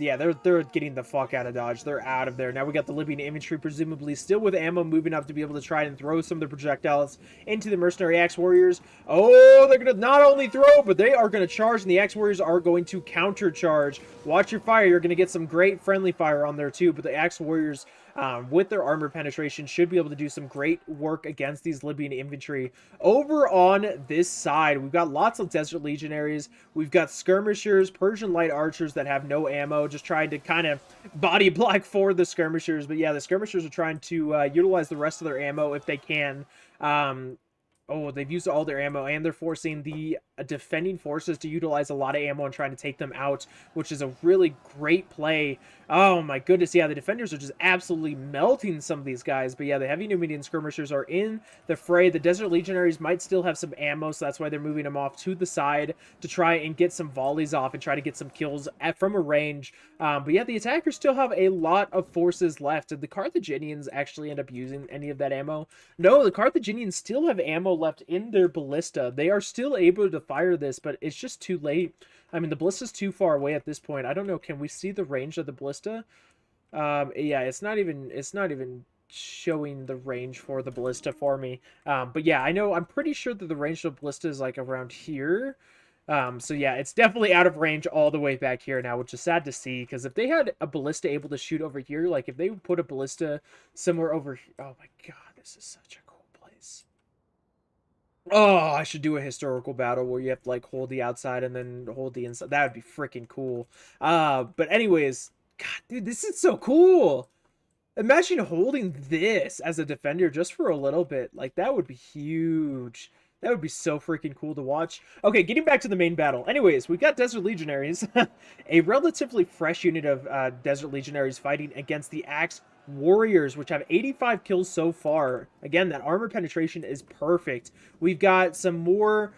yeah, they're getting the fuck out of Dodge. They're out of there. Now we got the Libyan infantry, presumably still with ammo, moving up to be able to try and throw some of the projectiles into the mercenary axe warriors. Oh, they're gonna not only throw, but they are gonna charge, and the axe warriors are going to counter charge. Watch your fire. You're gonna get some great friendly fire on there too, but the axe warriors, with their armor penetration, should be able to do some great work against these Libyan infantry. Over on this side, we've got lots of Desert Legionaries. We've got skirmishers, Persian light archers that have no ammo, just trying to kind of body block for the skirmishers. But yeah, the skirmishers are trying to utilize the rest of their ammo if they can. Oh, they've used all their ammo, and they're forcing the defending forces to utilize a lot of ammo and trying to take them out, which is a really great play. Oh my goodness, yeah, the defenders are just absolutely melting some of these guys. But yeah, the heavy Numidian skirmishers are in the fray. The Desert Legionaries might still have some ammo, so that's why they're moving them off to the side to try and get some volleys off and try to get some kills from a range. But yeah, the attackers still have a lot of forces left. Did the Carthaginians actually end up using any of that ammo? No, the Carthaginians still have ammo left in their ballista. They are still able to fire this, but it's just too late. I mean, the ballista's too far away at this point. I don't know. Can we see the range of the ballista? Yeah, it's not even showing the range for the ballista for me. But yeah, I'm pretty sure that the range of the ballista is like around here. So yeah, it's definitely out of range all the way back here now, which is sad to see, because if they had a ballista able to shoot over here, like if they put a ballista somewhere over here, oh my god, this is such a cool place. Oh, I should do a historical battle where you have to like hold the outside and then hold the inside. That would be freaking cool. But anyways, god, dude, this is so cool. Imagine holding this as a defender just for a little bit. Like, that would be huge. That would be so freaking cool to watch. Okay, getting back to the main battle. Anyways, we've got Desert Legionaries. A relatively fresh unit of Desert Legionaries fighting against the Axe Warriors, which have 85 kills so far. Again, that armor penetration is perfect. We've got some more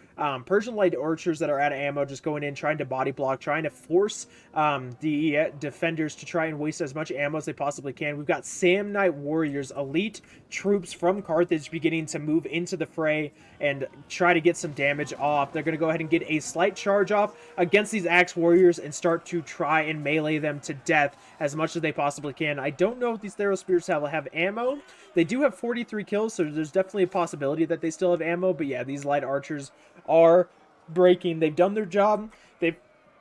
Persian light archers that are out of ammo, just going in, trying to body block, trying to force the defenders to try and waste as much ammo as they possibly can. We've got Samnite warriors, elite troops from Carthage, beginning to move into the fray and try to get some damage off. They're going to go ahead and get a slight charge off against these axe warriors and start to try and melee them to death as much as they possibly can. I don't know if these Theospears have ammo. They do have 43 kills, so there's definitely a possibility that they still have ammo. But yeah, these light archers are breaking. They've done their job. They've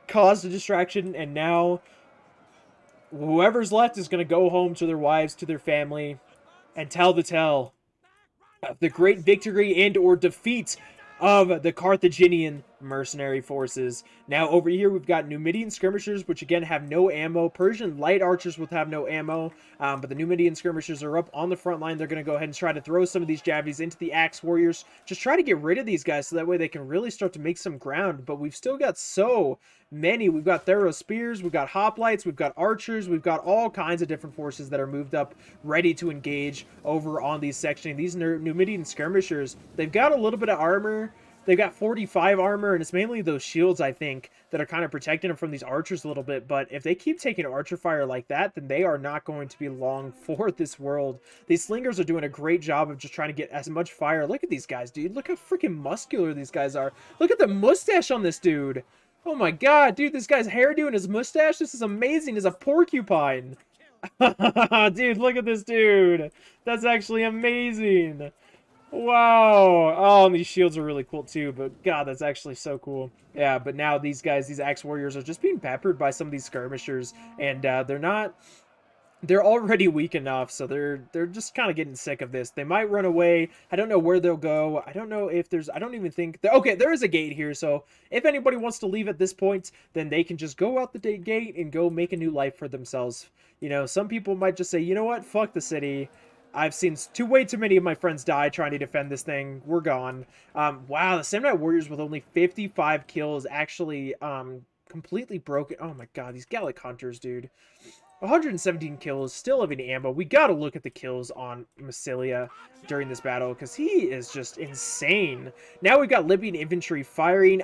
caused a distraction, and now whoever's left is going to go home to their wives, to their family, and tell the tale of the great victory and or defeat of the Carthaginian mercenary forces. Now over here we've got Numidian skirmishers, which again have no ammo. Persian light archers will have no ammo, but the Numidian skirmishers are up on the front line. They're going to go ahead and try to throw some of these javelins into the axe warriors. Just try to get rid of these guys so that way they can really start to make some ground. But we've still got so many. We've got Theospears, we've got hoplites, we've got archers, we've got all kinds of different forces that are moved up, ready to engage over on these sections. These Numidian skirmishers, they've got a little bit of armor. They've got 45 armor, and it's mainly those shields, I think, that are kind of protecting them from these archers a little bit. But if they keep taking archer fire like that, then they are not going to be long for this world. These slingers are doing a great job of just trying to get as much fire. Look at these guys, dude. Look how freaking muscular these guys are. Look at the mustache on this dude. Oh my god, dude, this guy's hairdo and his mustache, this is amazing. He's a porcupine. Dude, look at this dude. That's actually amazing. Wow. Oh, and these shields are really cool too, but god, that's actually so cool. Yeah, but now these guys, these axe warriors, are just being peppered by some of these skirmishers, and they're already weak enough, so they're just kind of getting sick of this. They might run away. I don't know where they'll go. I don't know if there's, I don't even think, okay, there is a gate here, so if anybody wants to leave at this point, then they can just go out the gate and go make a new life for themselves. You know, some people might just say, you know what, fuck the city. I've seen way too many of my friends die trying to defend this thing. We're gone. Wow, the Samnite Warriors with only 55 kills actually completely broken. Oh my god, these Gallic Hunters, dude. 117 kills, still having ammo. We gotta look at the kills on Massilia during this battle, because he is just insane. Now we've got Libyan infantry fighting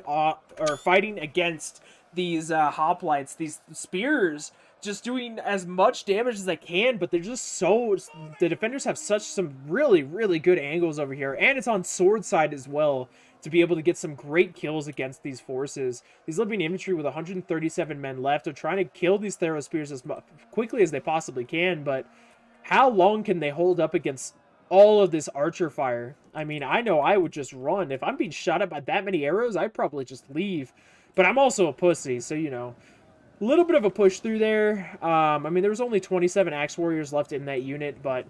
against these hoplites, these spears, just doing as much damage as they can, but they're just so... The defenders have some really, really good angles over here, and it's on sword side as well, to be able to get some great kills against these forces. These Libyan infantry with 137 men left are trying to kill these Theros spears as quickly as they possibly can, but how long can they hold up against all of this archer fire? I mean, I know I would just run. If I'm being shot at by that many arrows, I'd probably just leave. But I'm also a pussy, so, you know, a little bit of a push through there. I mean, there was only 27 Axe Warriors left in that unit, but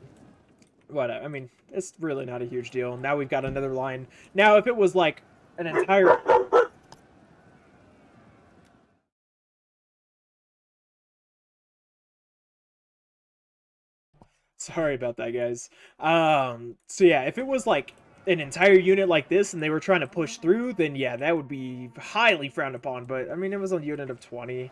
what? I mean, it's really not a huge deal. Now we've got another line. Now, if it was like an entire... Sorry about that, guys. So yeah, if it was like an entire unit like this and they were trying to push through, then yeah, that would be highly frowned upon. But I mean, it was a unit of 20.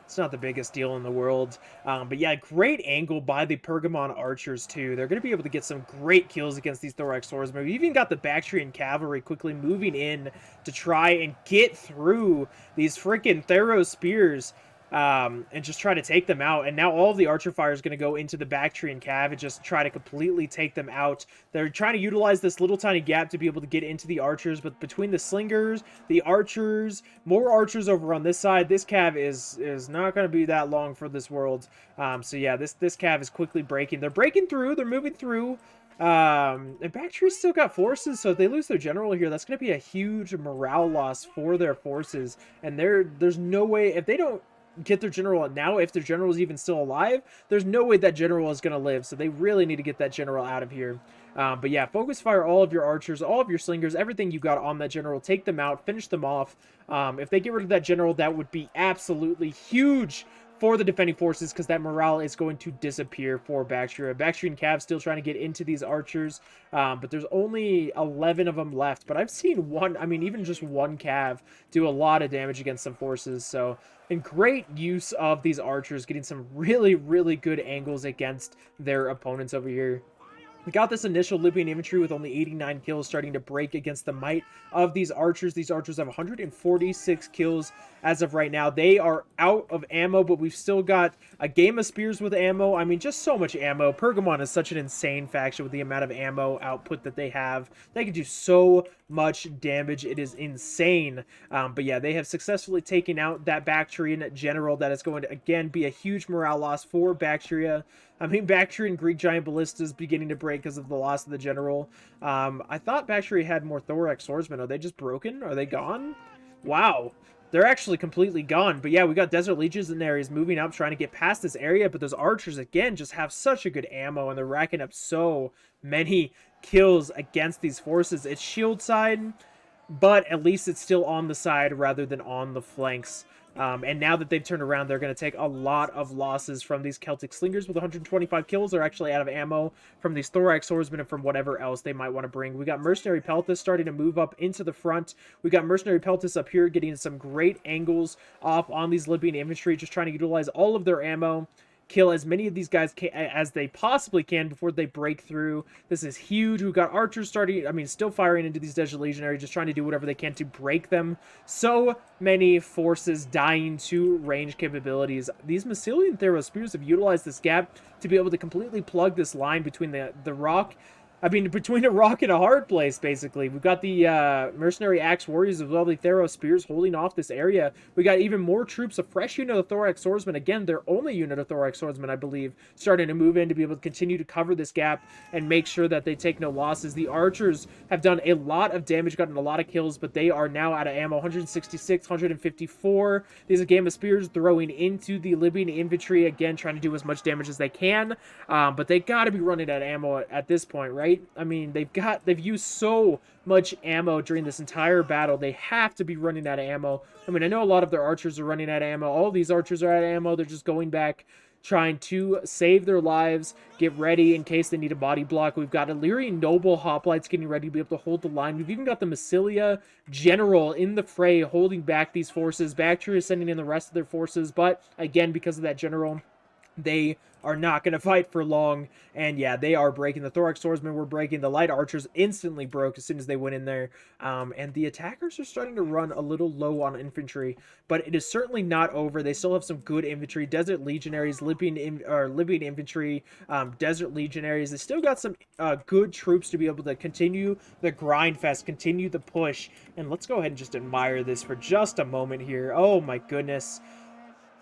It's not the biggest deal in the world. But yeah, great angle by the Pergamon archers too. They're going to be able to get some great kills against these thorax swordsmen. We even got the Bactrian cavalry quickly moving in to try and get through these freaking Theros spears. And just try to take them out. And now all of the archer fire is going to go into the Bactrian cav and just try to completely take them out. They're trying to utilize this little tiny gap to be able to get into the archers, but between the slingers, the archers, more archers over on this side, this cav is not going to be that long for this world. So yeah, this cav is quickly breaking. They're breaking through. They're moving through. And Bactria's still got forces, so if they lose their general here, that's going to be a huge morale loss for their forces. And there's no way, if they don't get their general now, if their general is even still alive, there's no way that general is going to live, so they really need to get that general out of here. But yeah, focus fire all of your archers, all of your slingers, everything you got on that general, take them out, finish them off. If they get rid of that general, that would be absolutely huge for the defending forces, because that morale is going to disappear for Bactria. Bactrian Cav still trying to get into these archers, but there's only 11 of them left. But I've seen one, I mean, even just one Cav do a lot of damage against some forces. So, and great use of these archers, getting some really, really good angles against their opponents over here. We got this initial Libyan infantry with only 89 kills starting to break against the might of these archers. These archers have 146 kills as of right now. They are out of ammo, but we've still got a game of spears with ammo. I mean, just so much ammo. Pergamon is such an insane faction with the amount of ammo output that they have. They can do so much damage. It is insane. But yeah, they have successfully taken out that Bactrian general. That is going to, again, be a huge morale loss for Bactria. I mean, Bactrian Greek Giant Ballistas beginning to break because of the loss of the general. I thought Bactria had more thorax swordsmen. Are they just broken? Are they gone? Wow. They're actually completely gone. But yeah, we got Desert Legions in there. He's moving up, trying to get past this area. But those archers, again, just have such a good ammo. And they're racking up so many kills against these forces. It's shield side, but at least it's still on the side rather than on the flanks. And now that they've turned around, they're going to take a lot of losses from these Celtic Slingers with 125 kills. They're actually out of ammo from these Thorax Swordsmen and from whatever else they might want to bring. We got Mercenary Peltas starting to move up into the front. We got Mercenary Peltas up here getting some great angles off on these Libyan infantry, just trying to utilize all of their ammo. Kill as many of these guys as they possibly can before they break through. This is huge. We've got archers starting, I mean, still firing into these Desert Legionary, just trying to do whatever they can to break them. So many forces dying to range capabilities. These Massilian Theros Spears have utilized this gap to be able to completely plug this line between the rock. I mean, between a rock and a hard place, basically. We've got the Mercenary Axe Warriors as well, the Theros Spears holding off this area. We got even more troops, a fresh unit of Thorax Swordsmen. Again, their only unit of Thorax Swordsmen, I believe, starting to move in to be able to continue to cover this gap and make sure that they take no losses. The Archers have done a lot of damage, gotten a lot of kills, but they are now out of ammo. 166, 154. These are Game of Spears throwing into the Libyan infantry, again, trying to do as much damage as they can. But they got to be running out of ammo at this point, right? I mean, they've used so much ammo during this entire battle. They have to be running out of ammo. I mean, I know a lot of their archers are running out of ammo. All these archers are out of ammo. They're just going back, trying to save their lives, get ready in case they need a body block. We've got Illyrian Noble Hoplites getting ready to be able to hold the line. We've even got the Massilia General in the fray holding back these forces. Bactria is sending in the rest of their forces, but again, because of that general, they are not going to fight for long. And yeah, they are breaking. The Thorax Swordsmen were breaking. The Light Archers instantly broke as soon as they went in there. And the attackers are starting to run a little low on infantry, but it is certainly not over. They still have some good infantry. Desert Legionaries, Libyan infantry, Desert Legionaries. They still got some good troops to be able to continue the grind fest, continue the push. And let's go ahead and just admire this for just a moment here. Oh my goodness.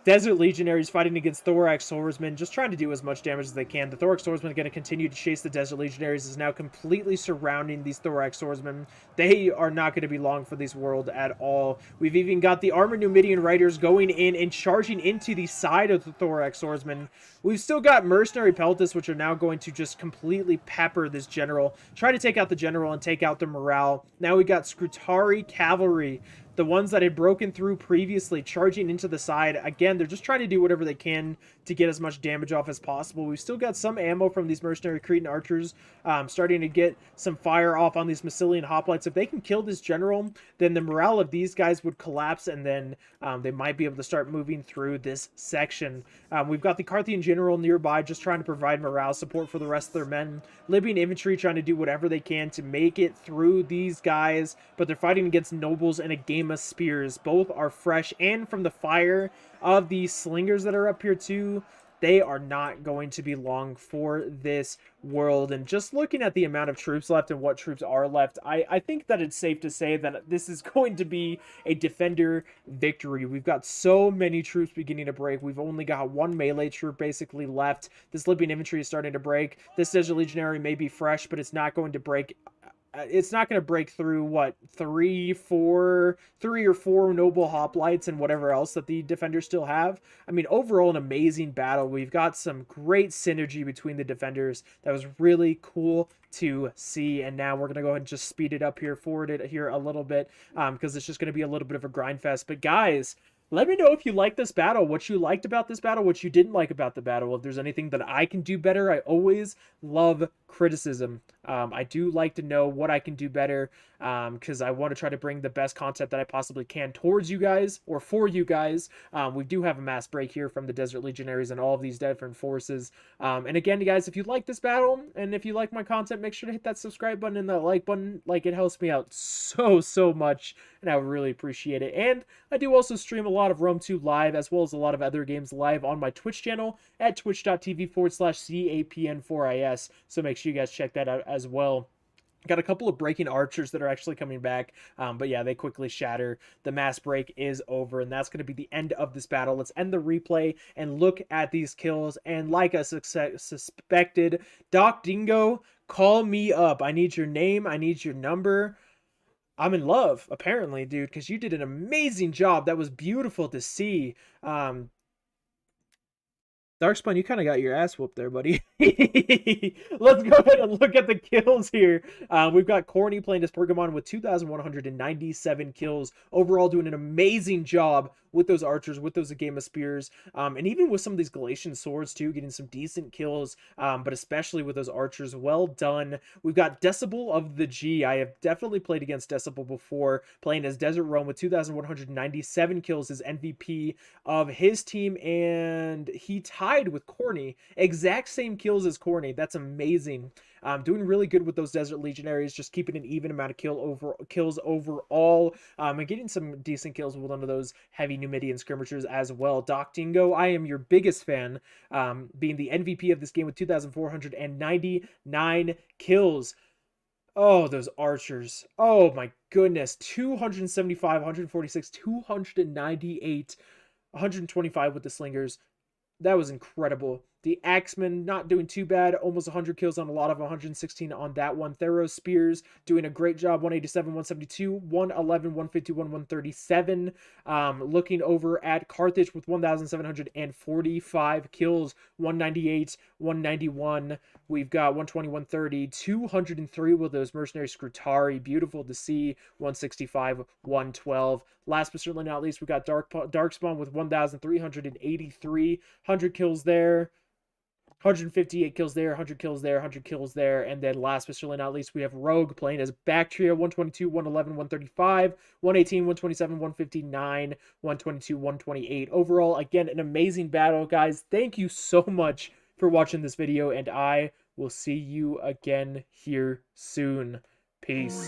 Desert Legionaries fighting against Thorax Swordsmen, just trying to do as much damage as they can. The Thorax Swordsmen are going to continue to chase the Desert Legionaries, is now completely surrounding these Thorax Swordsmen. They are not going to be long for this world at all. We've even got the Armored Numidian Riders going in and charging into the side of the Thorax Swordsmen. We've still got Mercenary Peltas, which are now going to just completely pepper this general, try to take out the general and take out the morale. Now we got Scrutari Cavalry, the ones that had broken through previously, charging into the side. Again, they're just trying to do whatever they can to get as much damage off as possible. We've still got some ammo from these mercenary Cretan archers, starting to get some fire off on these Massilian hoplites. If they can kill this general, then the morale of these guys would collapse, and then they might be able to start moving through this section. We've got the Carthian general nearby, just trying to provide morale support for the rest of their men. Libyan infantry trying to do whatever they can to make it through these guys, but they're fighting against nobles and a game of spears. Both are fresh, and from the fire of the slingers that are up here too, they are not going to be long for this world. And just looking at the amount of troops left and what troops are left, I think that it's safe to say that this is going to be a defender victory. We've got so many troops beginning to break. We've only got one melee troop basically left. This Libyan infantry is starting to break. This Desert Legionary may be fresh, but it's not going to break. It's not going to break through, what, three or four noble hoplites and whatever else that the defenders still have. I mean, overall, an amazing battle. We've got some great synergy between the defenders. That was really cool to see. And now we're going to go ahead and just speed it up here, forward it here a little bit, because it's just going to be a little bit of a grind fest. But guys, let me know if you liked this battle, what you liked about this battle, what you didn't like about the battle. If there's anything that I can do better, I always love criticism. I do like to know what I can do better, because I want to try to bring the best content that I possibly can towards you guys, or for you guys. We do have a mass break here from the Desert Legionaries and all of these different forces. And again, guys, if you like this battle, and if you like my content, make sure to hit that subscribe button and that like button. Like, it helps me out so much, and I would really appreciate it. And I do also stream a lot of Rome 2 live, as well as a lot of other games live on my Twitch channel at twitch.tv/CAPN4IS. So make sure you guys check that out as well. Got a couple of breaking archers that are actually coming back, but yeah, they quickly shatter. The mass break is over, and that's going to be the end of this battle. Let's end the replay and look at these kills. And like I suspected, Doc Dingo, call me up. I need your name. I need your number. I'm in love, apparently, dude, because you did an amazing job. That was beautiful to see. Darkspawn, you kind of got your ass whooped there, buddy. Let's go ahead and look at the kills here. We've got Corny playing as Pergamon with 2,197 kills. Overall, doing an amazing job with those archers, with those Game of Spears, and even with some of these Galatian swords too, getting some decent kills, but especially with those archers. Well done. We've got Decibel of the G. I have definitely played against Decibel before, playing as Desert Rome with 2,197 kills, his MVP of his team, and he tied with Corny. Exact same kills as Corny. That's amazing. Doing really good with those Desert Legionaries, just keeping an even amount of kills overall, and getting some decent kills with one of those heavy Numidian skirmishers as well. Doc Dingo, I am your biggest fan, being the MVP of this game with 2,499 kills. Oh, those archers. Oh my goodness. 275, 146, 298, 125 with the slingers. That was incredible. The Axemen not doing too bad. Almost 100 kills on a lot of 116 on that one. Theros Spears doing a great job. 187, 172, 111, 151, 137. Looking over at Carthage with 1,745 kills. 198, 191. We've got 120, 130, 203 with those Mercenary Scrutari. Beautiful to see. 165, 112. Last but certainly not least, we got Darkspawn with 1,383. 100 kills there. 158 kills there, 100 kills there, 100 kills there. And then last but certainly not least, we have Rogue playing as Bactria, 122, 111, 135, 118, 127, 159, 122, 128. Overall, again, an amazing battle, guys. Thank you so much for watching this video, and I will see you again here soon. Peace.